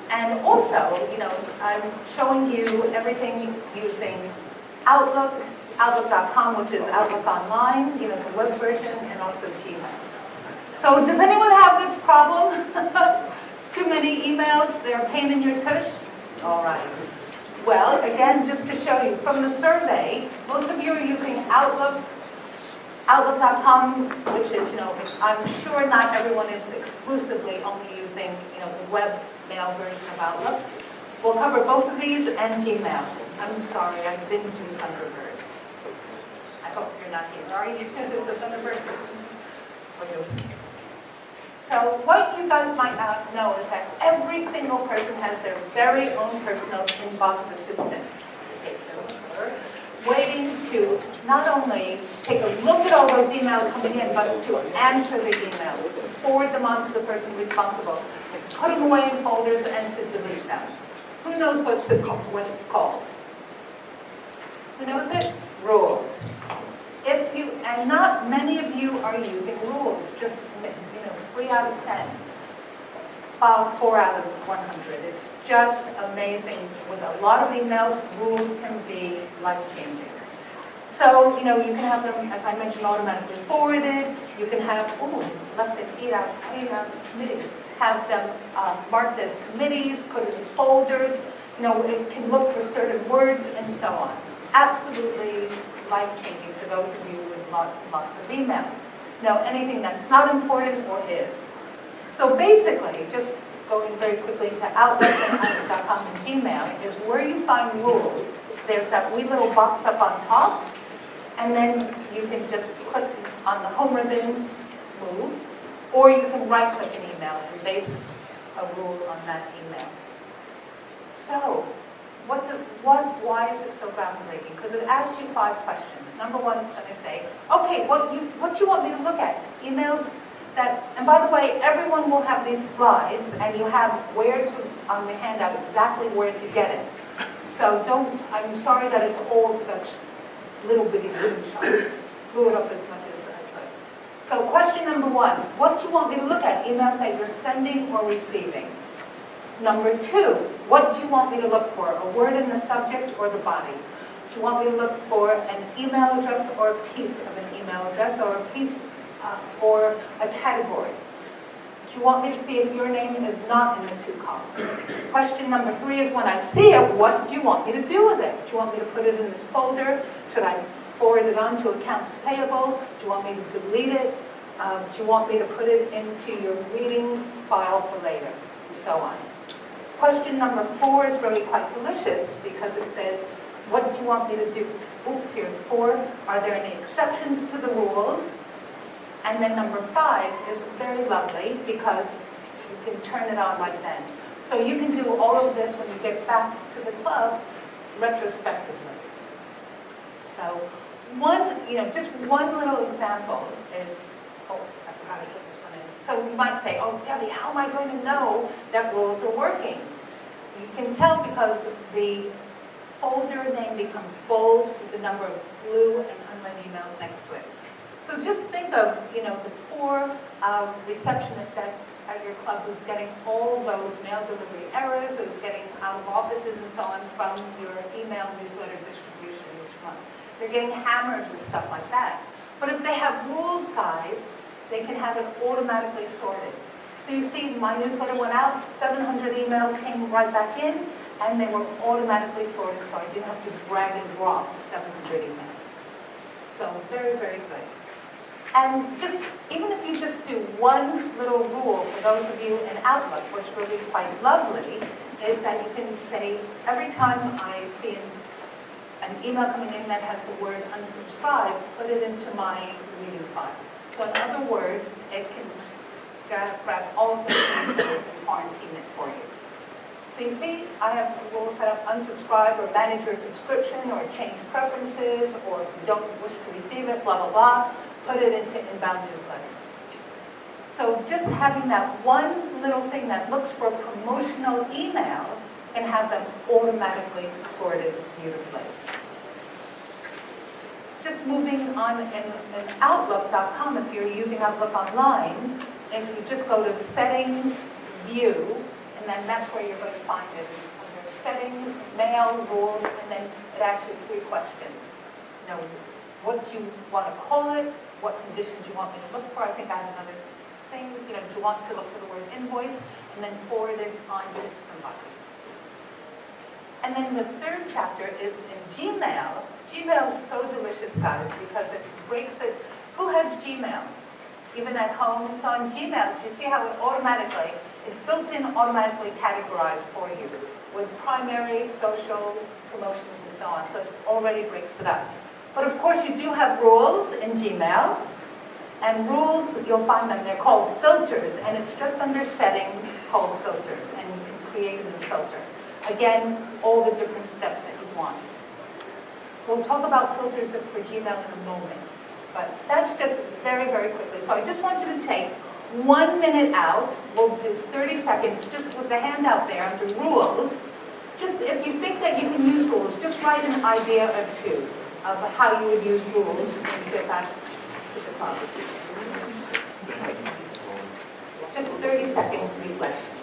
And also, I'm showing you everything using Outlook, Outlook.com, which is Outlook Online, the web version, and also Gmail. So does anyone have this problem? Too many emails, they're a pain in your tush? All right. Well, again, just to show you, from the survey, most of you are using Outlook, Outlook.com, which is, I'm sure not everyone is exclusively only using, the web mail version of Outlook. We'll cover both of these and Gmail. I'm sorry, I didn't do Thunderbird. I hope you're not here. Are you? Is the Thunderbird? So what you guys might not know is that every single person has their very own personal inbox assistant. Waiting to not only take a look at all those emails coming in, but to answer the emails, to forward them on to the person responsible, to put them away in folders, and to delete them. Who knows what it's called? Who knows it? Rules. And not many of you are using rules, just 3 out of 10. 4 out of 100. It's just amazing. With a lot of emails, rules can be life-changing. So, you can have them, as I mentioned, automatically forwarded. You can have, less than 8 out of committees. Have them marked as committees, put in folders. it can look for certain words and so on. Absolutely life-changing for those of you with lots and lots of emails. Now, anything that's not important or is. So basically, just going very quickly into Outlook and Outlook.com and Gmail is where you find rules. There's that wee little box up on top, and then you can just click on the home ribbon, move, or you can right-click an email and base a rule on that email. So, why is it so groundbreaking? Because it asks you 5 questions. Number 1 is going to say, okay, what do you want me to look at? Emails that, and by the way, everyone will have these slides, and you have where to, on the handout, exactly where to get it. So I'm sorry that it's all such little bitty screenshots. Blew it up as much as I could. So question number 1, what do you want me to look at? Emails that you're sending or receiving. Number 2, what do you want me to look for? A word in the subject or the body? Do you want me to look for an email address or a piece of an email address or a piece or a category? Do you want me to see if your name is not in the 2 columns? Question number 3 is when I see it, what do you want me to do with it? Do you want me to put it in this folder? Should I forward it on to accounts payable? Do you want me to delete it? Do you want me to put it into your reading file for later? And so on. Question number 4 is really quite delicious because it says, what do you want me to do? Oops, here's 4. Are there any exceptions to the rules? And then number 5 is very lovely because you can turn it on right then. So you can do all of this when you get back to the club retrospectively. So just one little example is, I forgot to put this one in. So you might say, oh, Debbie, how am I going to know that rules are working? You can tell because the folder name becomes bold with the number of blue and unread emails next to it. So just think of, the poor receptionist at your club who's getting all those mail delivery errors, who's getting out of offices and so on from your email newsletter distribution each month. They're getting hammered with stuff like that. But if they have rules, guys, they can have it automatically sorted. So you see, my newsletter went out, 700 emails came right back in, and they were automatically sorted, so I didn't have to drag and drop 700 emails. So very, very good. And even if you just do one little rule for those of you in Outlook, which is really quite lovely, is that you can say, every time I see an email coming in that has the word unsubscribe, put it into my reading file. So in other words, it can grab all of those newsletters and quarantine it for you. So you see, I have a rule set up, unsubscribe or manage your subscription or change preferences, or if you don't wish to receive it, blah, blah, blah. Put it into inbound newsletters. So just having that one little thing that looks for promotional email can have them automatically sorted beautifully. Just moving on in Outlook.com, if you're using Outlook online, if you just go to Settings, View, and then that's where you're going to find it. Under Settings, Mail, Rules, and then it asks you 3 questions. What do you want to call it? What conditions you want me to look for? I think I have another thing. Do you want to look for the word invoice? And then forward it on to somebody. And then the 3rd chapter is in Gmail. Gmail is so delicious, guys, because it breaks it. Who has Gmail? Even at home, it's on Gmail. You see how it automatically, it's built in, automatically categorized for you with primary, social, promotions, and so on. So it already breaks it up. But of course, you do have rules in Gmail. And rules, you'll find them. They're called filters. And it's just under settings called filters. And you can create a new filter. Again, all the different steps that you want. We'll talk about filters for Gmail in a moment. But that's just very, very quickly. So I just want you to take 1 minute out. We'll do 30 seconds just with the handout there under rules. Just if you think that you can use rules, just write an idea or 2 of how you would use rules when you get back to the club. Just 30 seconds reflection.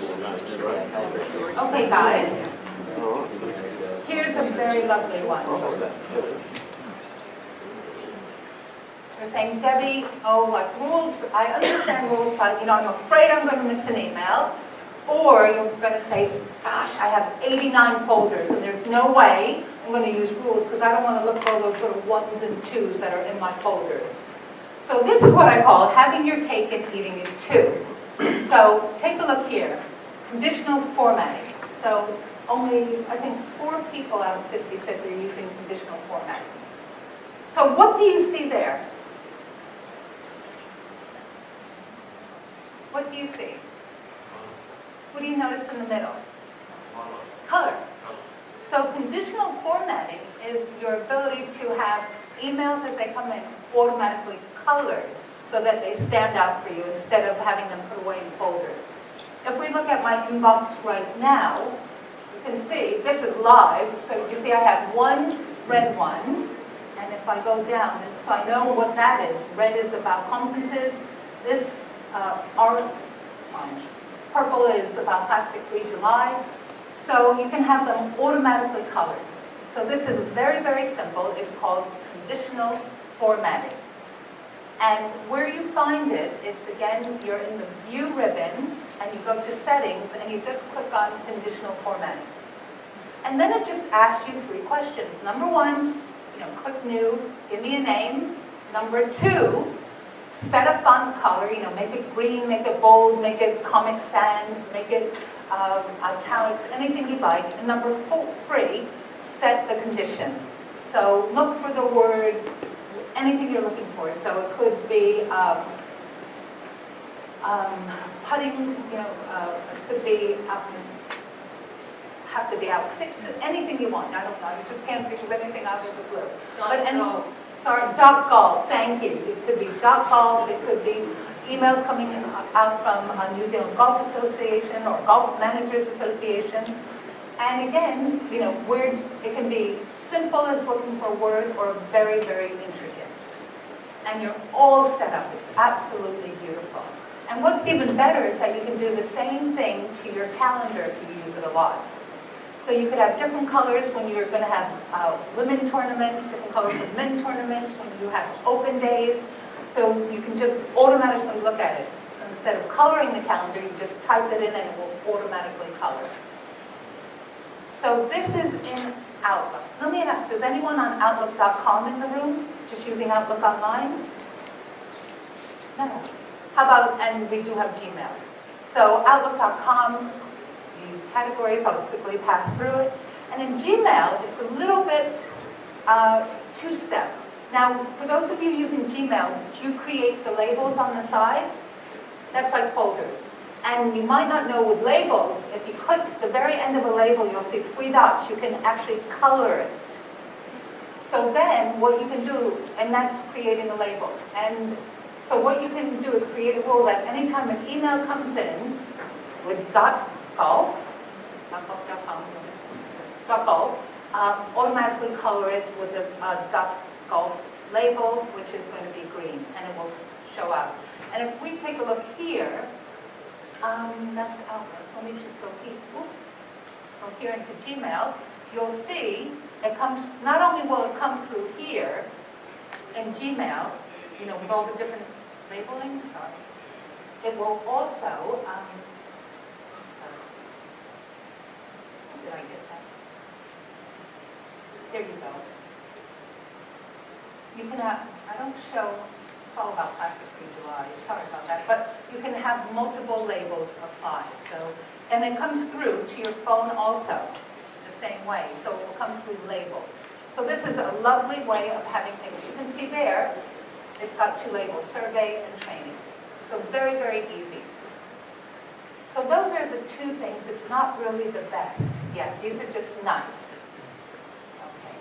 Okay, guys. Here's a very lovely one. They're saying, Debbie, oh, like rules, I understand rules, but I'm afraid I'm going to miss an email. Or you're going to say, gosh, I have 89 folders and there's no way I'm going to use rules because I don't want to look for all those sort of 1s and 2s that are in my folders. So this is what I call having your cake and eating it too. So take a look here. Conditional formatting. So only, I think, 4 people out of 50 said they're using conditional formatting. So what do you see there? What do you see? What do you notice in the middle? Color. So conditional formatting is your ability to have emails as they come in automatically colored so that they stand out for you instead of having them put away in folders. If we look at my inbox right now, you can see this is live. So you see I have one red one, and if I go down, so I know what that is. Red is about conferences. This purple is about Plastic-Free July. So you can have them automatically colored. So this is very, very simple. It's called conditional formatting. And where you find it, it's again, you're in the View ribbon, and you go to Settings, and you just click on Conditional Formatting. And then it just asks you 3 questions. Number 1, click New, give me a name. Number 2, set a font color, make it green, make it bold, make it Comic Sans, make it italics, anything you like. And number 3, set the condition. So look for the word, anything you're looking for. So it could be putting, it could be have to be out 6, anything you want. I don't know. You just can't think of anything out of the blue. Dot golf. Thank you. It could be dot golf. It could be emails coming out from New Zealand Golf Association or Golf Managers Association. And again, where it can be simple as looking for words or very, very intricate. And you're all set up. It's absolutely beautiful. And what's even better is that you can do the same thing to your calendar if you use it a lot. So you could have different colors when you're going to have women tournaments, different colors for men tournaments, when you have open days. So you can just automatically look at it. So instead of coloring the calendar, you just type it in and it will automatically color. So this is in Outlook. Let me ask, is anyone on Outlook.com in the room? Just using Outlook Online? No. How about, and we do have Gmail. So Outlook.com, use categories, I'll quickly pass through it. And in Gmail, it's a little bit 2-step. Now, for those of you using Gmail, do you create the labels on the side? That's like folders. And you might not know with labels, if you click the very end of a label, you'll see 3 dots. You can actually color it. So then what you can do, and that's creating a label. And so what you can do is create a rule that anytime an email comes in with .golf, automatically color it with the .golf label, which is going to be green, and it will show up. And if we take a look here, that's Outlook. Let me just go here. Oops. Go here into Gmail. You'll see it comes. Not only will it come through here in Gmail, with all the different labelings, it will also. Did I get that? There you go. You can have. I don't show. It's all about Plastic-Free July. Sorry about that. But you can have multiple labels applied. So, and it comes through to your phone also the same way. So it will come through label. So this is a lovely way of having things. You can see there, it's got 2 labels, survey and training. So very, very easy. So those are the 2 things. It's not really the best yet. These are just nice. Okay.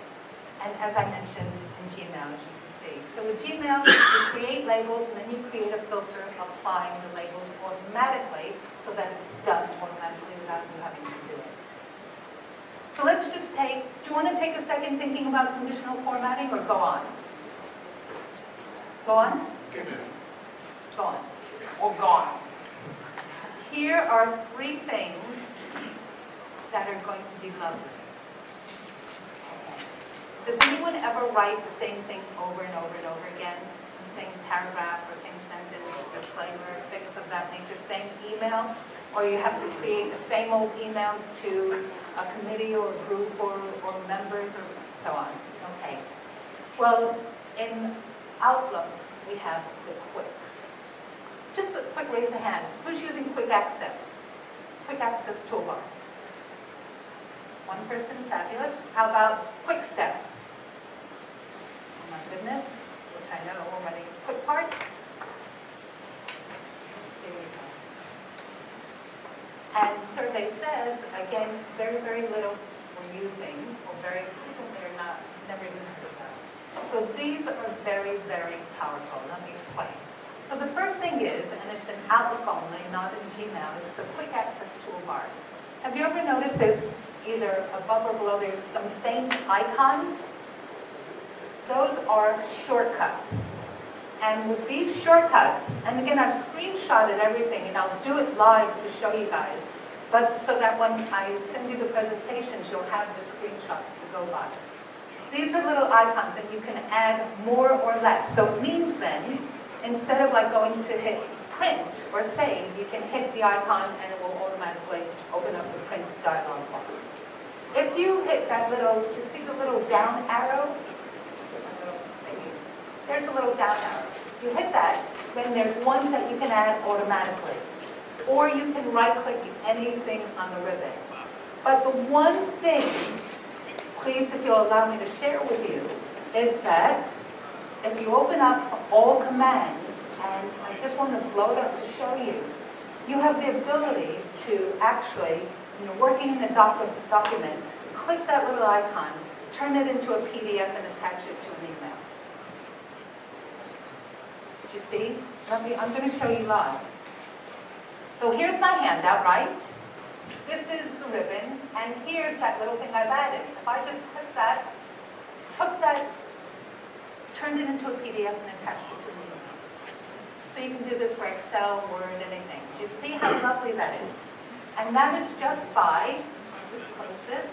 And as I mentioned in Gmail, as you can see. So with Gmail, you create labels and then you create a filter applying the labels automatically so that it's done automatically without you having to do it. So let's just take, do you want to take a second thinking about conditional formatting or go on? Go on? Go on. Or go on. Here are 3 things that are going to be lovely. Does anyone ever write the same thing over and over and over again? The same paragraph or same sentence, disclaimer, things of that nature, same email? Or you have to create the same old email to a committee or a group or members or so on? Okay. Well, in Outlook, we have the quicks. Just a quick raise of hand. Who's using quick access? Quick access toolbar. One person, fabulous. How about quick steps? Oh my goodness, which I know already. Quick parts? There you go. And survey says, again, very, very little we're using, or very frequently or not, never even heard of that. So these are very, very powerful. Let me explain. So the first thing is, and it's in Outlook only, not in Gmail, it's the quick access toolbar. Have you ever noticed there's either above or below, there's some faint icons? Those are shortcuts. And with these shortcuts, and again, I've screenshotted everything, and I'll do it live to show you guys, but so that when I send you the presentations, you'll have the screenshots to go by. These are little icons, and you can add more or less. So it means then, instead of like going to hit print or save, you can hit the icon and it will automatically open up the print dialog box. If you hit that little, you see the little down arrow? There's a little down arrow. You hit that, then there's ones that you can add automatically. Or you can right-click anything on the ribbon. But the one thing, please, if you'll allow me to share with you, is that if you open up all commands, and I just want to blow it up to show you, you have the ability to actually, working in a document, click that little icon, turn it into a PDF and attach it to an email. Did you see? I'm going to show you live. So here's my handout, right? This is the ribbon, and here's that little thing I've added. If I just click that, took that, turned it into a PDF and attached it to an email. So you can do this for Excel, Word, anything. Do you see how lovely that is? And that is just by, I'll just close this.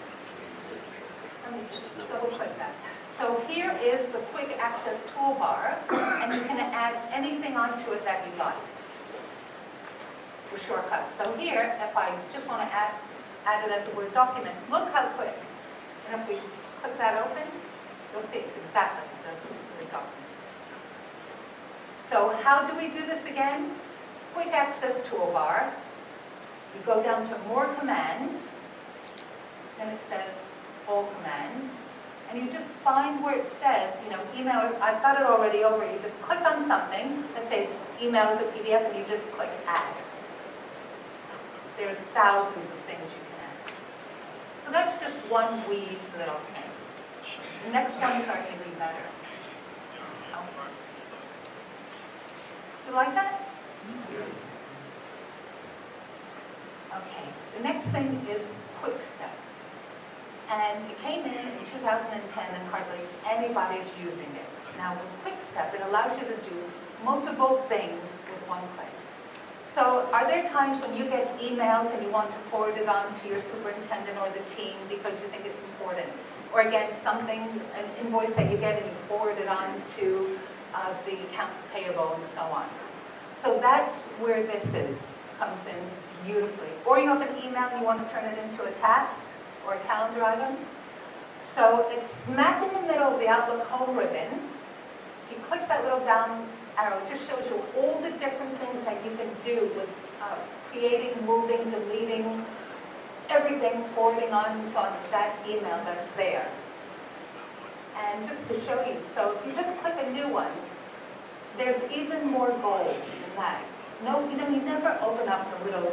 Let me just double click that. So here is the quick access toolbar, and you can add anything onto it that you like for shortcuts. So here, if I just want to add it as a Word document, look how quick. And if we click that open, you'll see it's exactly the document. So how do we do this again? Quick access toolbar. You go down to more commands, and it says all commands. And you just find where it says, email, I've got it already over. You just click on something, let's say it's email as a PDF, and you just click add. There's thousands of things you can add. So that's just one wee little thing. The next ones are even better. You like that? Okay. The next thing is Quick Step. And it came in 2010 and hardly anybody is using it. Now with Quick Step, it allows you to do multiple things with one click. So are there times when you get emails and you want to forward it on to your superintendent or the team because you think it's important? Or again, an invoice that you get and you forward it on to the accounts payable and so on. So that's where this comes in beautifully. Or you have an email and you want to turn it into a task or a calendar item. So it's smack in the middle of the Outlook home ribbon. You click that little down arrow, it just shows you all the different things that you can do with creating, moving, deleting, everything, forwarding on and so on, that email that's there. And just to show you, so if you just click a new one, there's even more gold than that. No, you never open up the little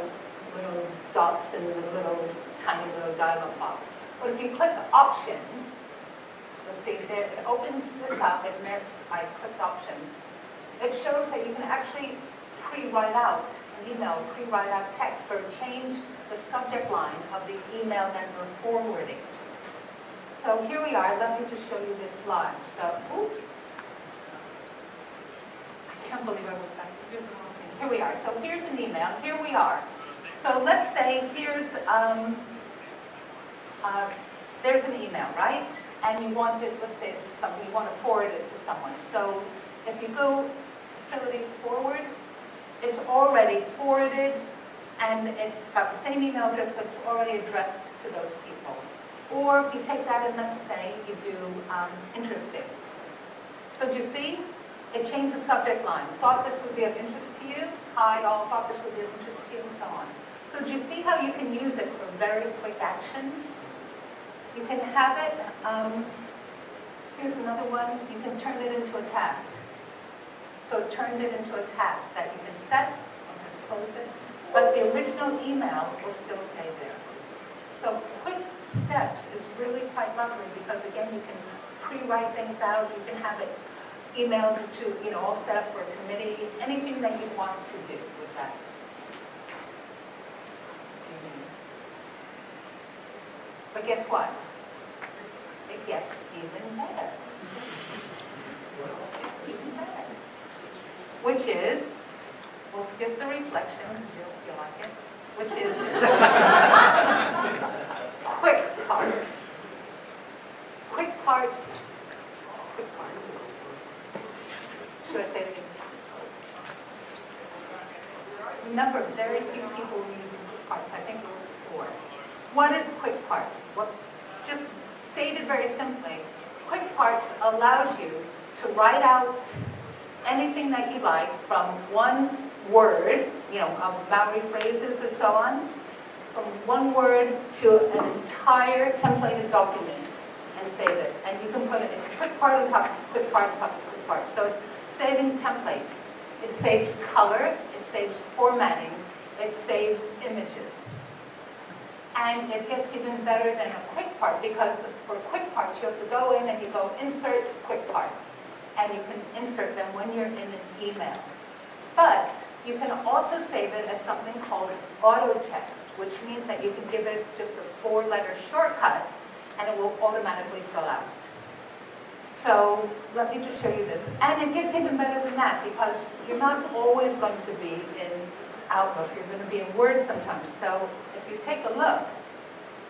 dots in the tiny little dialog box. But if you click options, you'll see there, it opens this up, and there's, I clicked options. It shows that you can actually pre-write out an email, pre-write out text, or change the subject line of the email that you're forwarding. So here we are. Let me just show you this live. So, oops. I can't believe I went back. Here we are. So here's an email. Here we are. So let's say there's an email, right? And you want it, let's say it's something, you want to forward it to someone. So if you go facility forward, it's already forwarded, and it's got the same email address, but it's already addressed to those people. Or if you take that and let's say you do interesting. So do you see? It changed the subject line. Thought this would be of interest to you. Hi all, thought this would be of interest to you, and so on. So do you see how you can use it for very quick actions? You can have it, here's another one, you can turn it into a task. So it turned it into a task that you can set, and just close it, but the original email will still stay there. So quick steps is really quite lovely because again, you can pre-write things out, you can have it emailed to, all set up for a committee, anything that you want to do with that. But guess what? It gets even better. Even better. Which is, we'll skip the reflection, because you don't feel like it, which is quick parts. Quick parts. Quick parts. Should I say it again? Remember, very few people were using quick parts. I think it was 4. What is quick parts? Well, just stated very simply, quick parts allows you to write out anything that you like from one word, of Maori phrases or so on, from one word to an entire templated document and save it. And you can put it in quick part on top, quick part on top, quick part. So it's saving templates. It saves color, it saves formatting, it saves images. And it gets even better than a quick part because for quick parts you have to go in and you go insert quick part. And you can insert them when you're in an email. But you can also save it as something called auto text, which means that you can give it just a 4-letter shortcut and it will automatically fill out. So let me just show you this. And it gets even better than that because you're not always going to be in Outlook. You're going to be in Word sometimes. So if you take a look,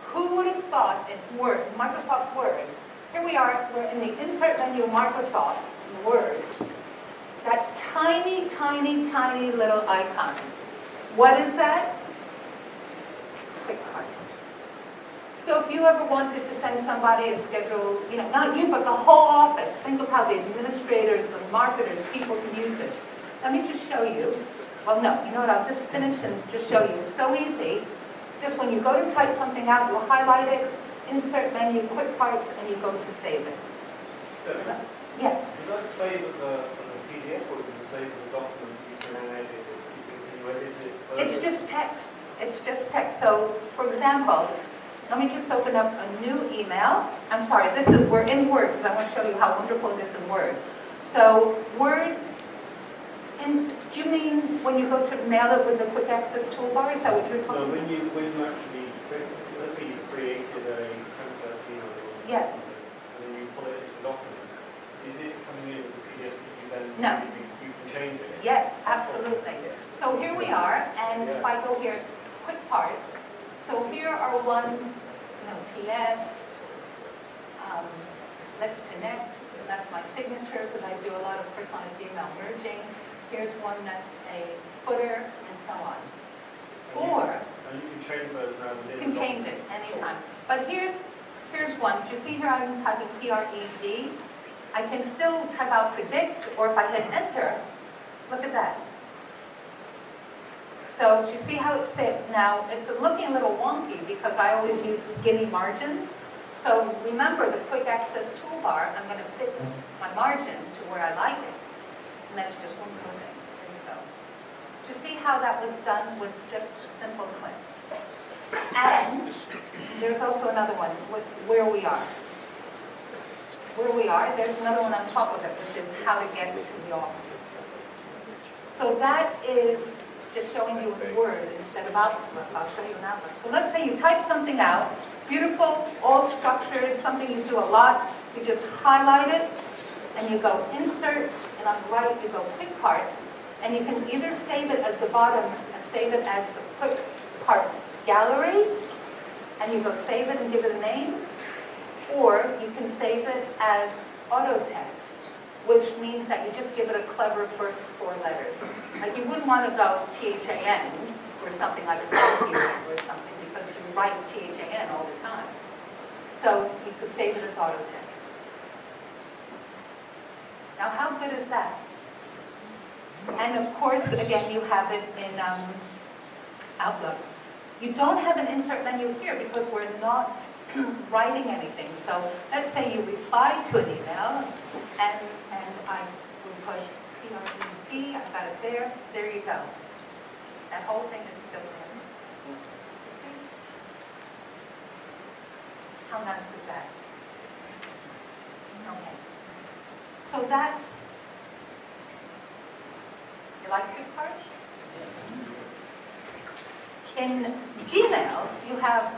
who would have thought in Word, Microsoft Word, here we are, we're in the insert menu of Microsoft Word, that tiny, tiny, tiny little icon. What is that? Quick parts. So if you ever wanted to send somebody a schedule, not you, but the whole office, think of how the administrators, the marketers, people can use this. Let me just show you. Well, no, you know what, I'll just finish and just show you. It's so easy. Just when you go to type something out, you'll highlight it, insert menu, quick parts, and you go to save it. Yes?
Does that save as a PDF or does it save as a document? You can edit it, you edit it further?
It's just text. It's just text. So, for example, let me just open up a new email. I'm sorry, we're in Word because I want to show you how wonderful it is in Word. So, Word, do you mean when you go to mail it with the quick access toolbar? Is that what you're talking about?
No, when you actually, let's say you created a template email.
Yes.
And then you pull it into a document. Is it coming in as a PDF that you then
No.
you can change it?
Yes, absolutely. So here we are, and if I go here, quick parts. So here are ones, PS, Let's Connect, that's my signature because I do a lot of personalized email merging. Here's one that's a footer, and so on.
And you can change those now.
You can change it anytime. But here's one. Do you see here I'm typing PRED? I can still type out predict, or if I hit enter, look at that. So do you see how it's set? Now, it's looking a little wonky because I always use skinny margins. So remember the quick access toolbar, I'm going to fix my margin to where I like it. And that's just one little thing. There you go. Do you see how that was done with just a simple click? And there's also another one, where we are. Where we are, there's another one on top of it, which is how to get to the office. So that is just showing you in Word instead of Outlook. I'll show you in Outlook. So let's say you type something out, beautiful, all structured, something you do a lot. You just highlight it, and you go Insert, and on the right you go Quick Parts, and you can either save it as the bottom and save it as the quick part gallery, and you go save it and give it a name, or you can save it as auto text, which means that you just give it a clever first 4 letters. Like you wouldn't want to go THAN for something like a thank you or something, because you write THAN all the time. So you could save it as auto text. Now how good is that? And of course, again, you have it in Outlook. You don't have an insert menu here because we're not writing anything. So let's say you reply to an email, and I would push PRED, I've got it there. There you go. That whole thing is still in. How nice is that? Okay. So that's, you like good parts? In Gmail, you have,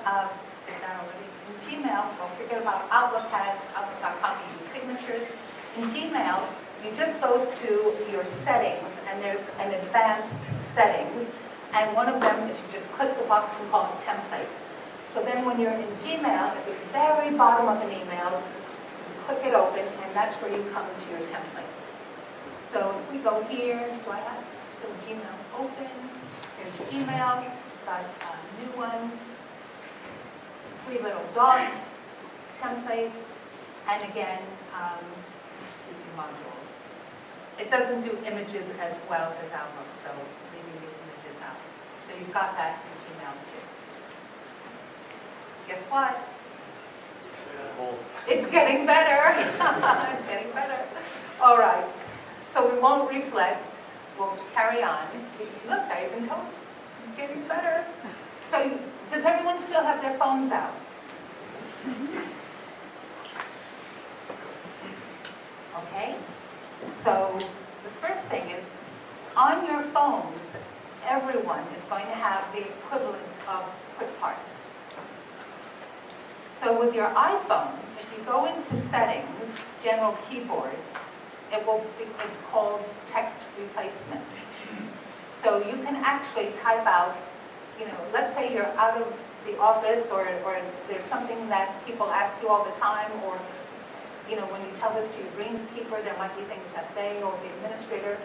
did that already? In Gmail, don't forget about Outlook has Outlook.com signatures. In Gmail, you just go to your settings, and there's an advanced settings, and one of them is you just click the box and call it templates. So then when you're in Gmail, at the very bottom of an email, you click it open, and that's where you come to your templates. So if we go here, do I have still Gmail open? Here's email, got a new one, 3 little dots, templates, and again, speaking modules. It doesn't do images as well as Outlook, so leaving the images out. So you've got that in Gmail too. Guess what? It's getting better. It's getting better. All right. So we won't reflect. We'll carry on. Look, I even told you. It's getting better. So does everyone still have their phones out? Okay. So the first thing is, on your phones, everyone is going to have the equivalent of quick parts. So with your iPhone, if you go into settings, general keyboard, it's called text replacement. So you can actually type out, let's say you're out of the office, or there's something that people ask you all the time, or when you tell this to your greenskeeper, there might be things that they or the administrator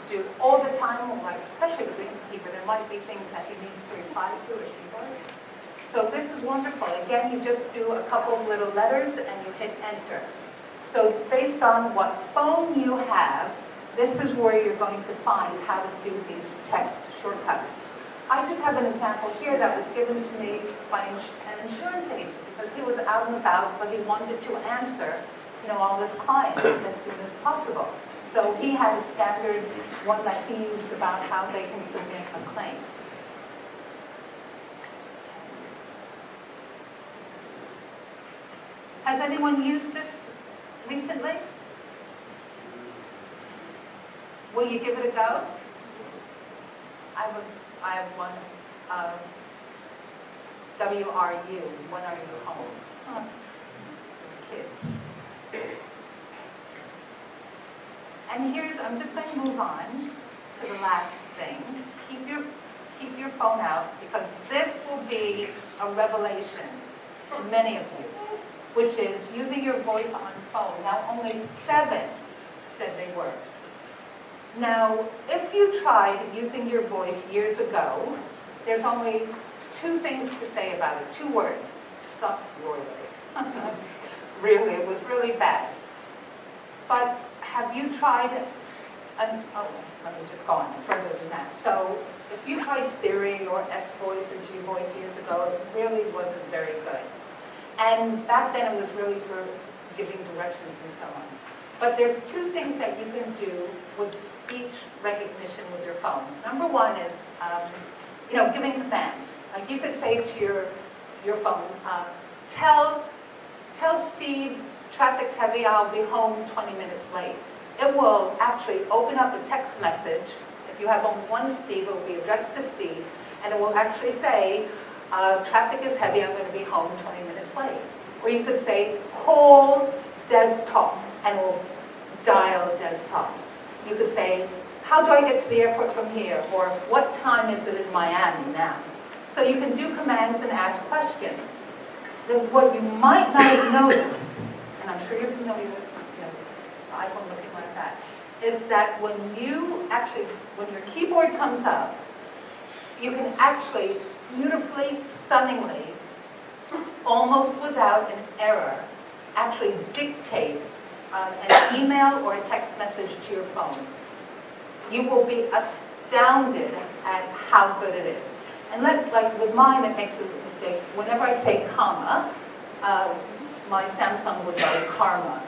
do all the time, or like especially the greenskeeper, there might be things that he needs to reply to or she does. So this is wonderful. Again, you just do a couple of little letters and you hit enter. So based on what phone you have, this is where you're going to find how to do these text shortcuts. I just have an example here that was given to me by an insurance agent, because he was out and about, but he wanted to answer, all his clients as soon as possible. So he had a standard one that he used about how they can submit a claim. Has anyone used this recently? Will you give it a go? I have one, WRU, when are you home? Huh. Kids. And I'm just going to move on to the last thing. Keep your phone out, because this will be a revelation to many of you, which is using your voice on phone. Now, only 7 said they were. Now, if you tried using your voice years ago, there's only 2 things to say about it, 2 words. Sucked royally. Really, it was really bad. But have you tried, let me just go on further than that. So if you tried Siri or S-Voice or G-Voice years ago, it really wasn't very good. And back then it was really for giving directions and so on. But there's 2 things that you can do with speech recognition with your phone. Number 1 is, giving commands. Like you could say to your phone, tell Steve traffic's heavy, I'll be home 20 minutes late. It will actually open up a text message. If you have only one Steve, it will be addressed to Steve, and it will actually say, traffic is heavy, I'm going to be home 20 minutes late. Or you could say, call desktop, and it will dial desktop. You could say, how do I get to the airport from here? Or what time is it in Miami now? So you can do commands and ask questions. What you might not have noticed, and I'm sure you're familiar with the iPhone looking like that, is that when your keyboard comes up, you can actually beautifully, stunningly, almost without an error, actually dictate an email or a text message to your phone. You will be astounded at how good it is. And like with mine, it makes a mistake. Whenever I say comma, my Samsung would go karma.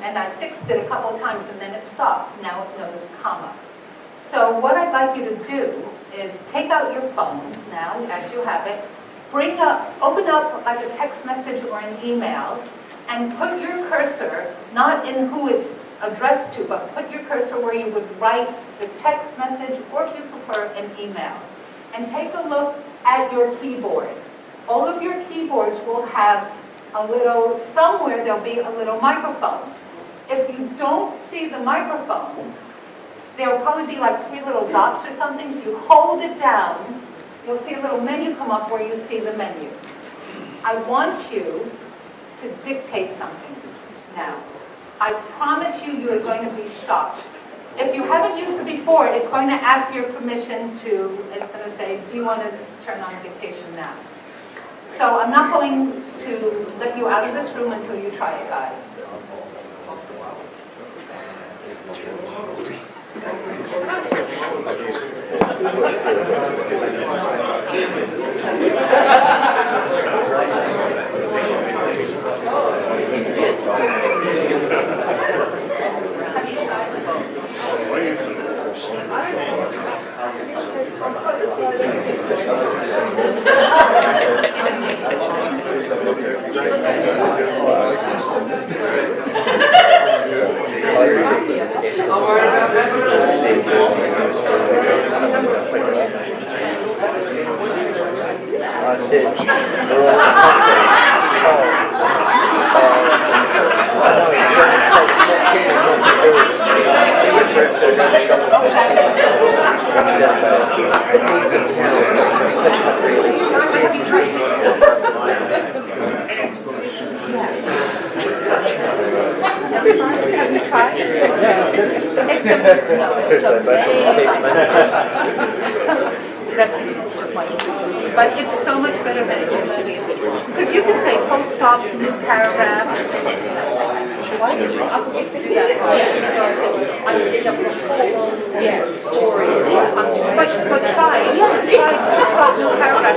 And I fixed it a couple of times and then it stopped. Now it knows comma. So what I'd like you to do is take out your phones now, as you have it, open up like a text message or an email, and put your cursor, not in who it's addressed to, but put your cursor where you would write the text message, or if you prefer, an email. And take a look at your keyboard. All of your keyboards will have somewhere there'll be a little microphone. If you don't see the microphone, there'll probably be like 3 little dots or something. If you hold it down, you'll see a little menu come up where you see the menu. I want you to dictate something now. I promise you are going to be shocked. If you haven't used it before, it's going to ask your permission it's going to say, do you want to turn on dictation now? So I'm not going to let you out of this room until you try it, guys. Have you tried the both?
I said,
Have you tried? It's That's just my opinion. But it's so much better than it used to be. Because you can say full stop, new paragraph. What? I forget to do that. Yes. I'm staying up for a whole yes. Story. But try. Yes, try full stop, new paragraph.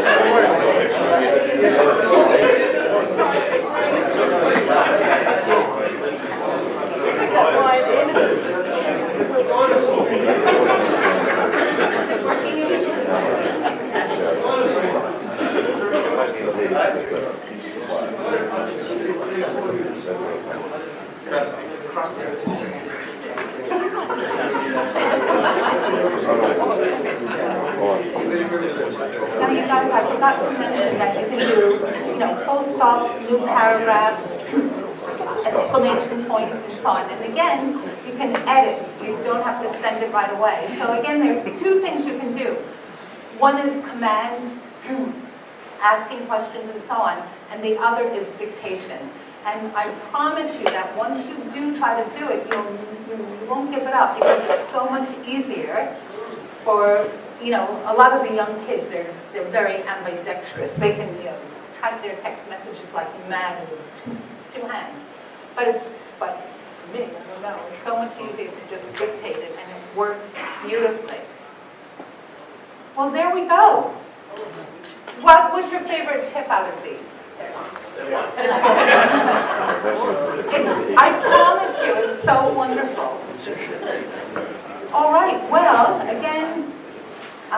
Now you guys, I forgot to mention that you can do, full stop, new paragraph, exclamation point, and so on. And again, you can edit. You don't have to send it right away. So again, there's 2 things you can do. One is commands, asking questions and so on, and the other is dictation. And I promise you that once you do try to do it, you won't give it up, because it's so much easier for, a lot of the young kids, they're very ambidextrous. They can type their text messages like mad with 2 hands. But for me, I don't know, it's so much easier to just dictate it, and it works beautifully. Well, there we go. What was your favorite tip out of these? I promise you, it's so wonderful. All right, well, again, I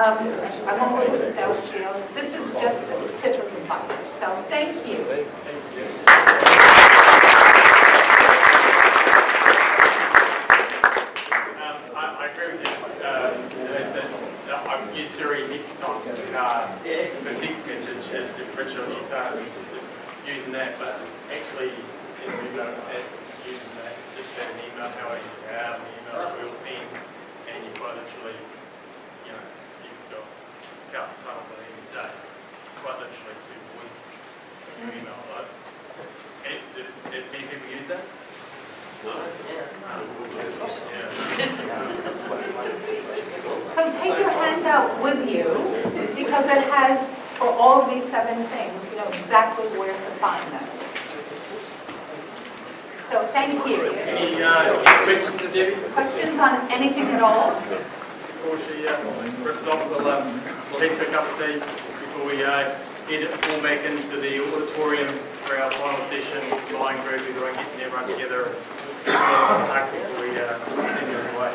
won't go to the sales spiel. This is just the tip of the bucket. So thank you.
I agree with you. I've used Siri heaps of times in the car for text message, as Richard, you started using that, but actually, we don't using that, just an email, how many emails we'll send, and you quite literally, you've got count the time for the day.
because it has, for all of these 7 things, you know exactly where to find them. So thank you.
Any questions to Debbie?
Questions on anything at all?
Before she rips off, we'll head to a cup of tea before we head all back into the auditorium for our final session, flying group, we're going to get everyone together before we send you away.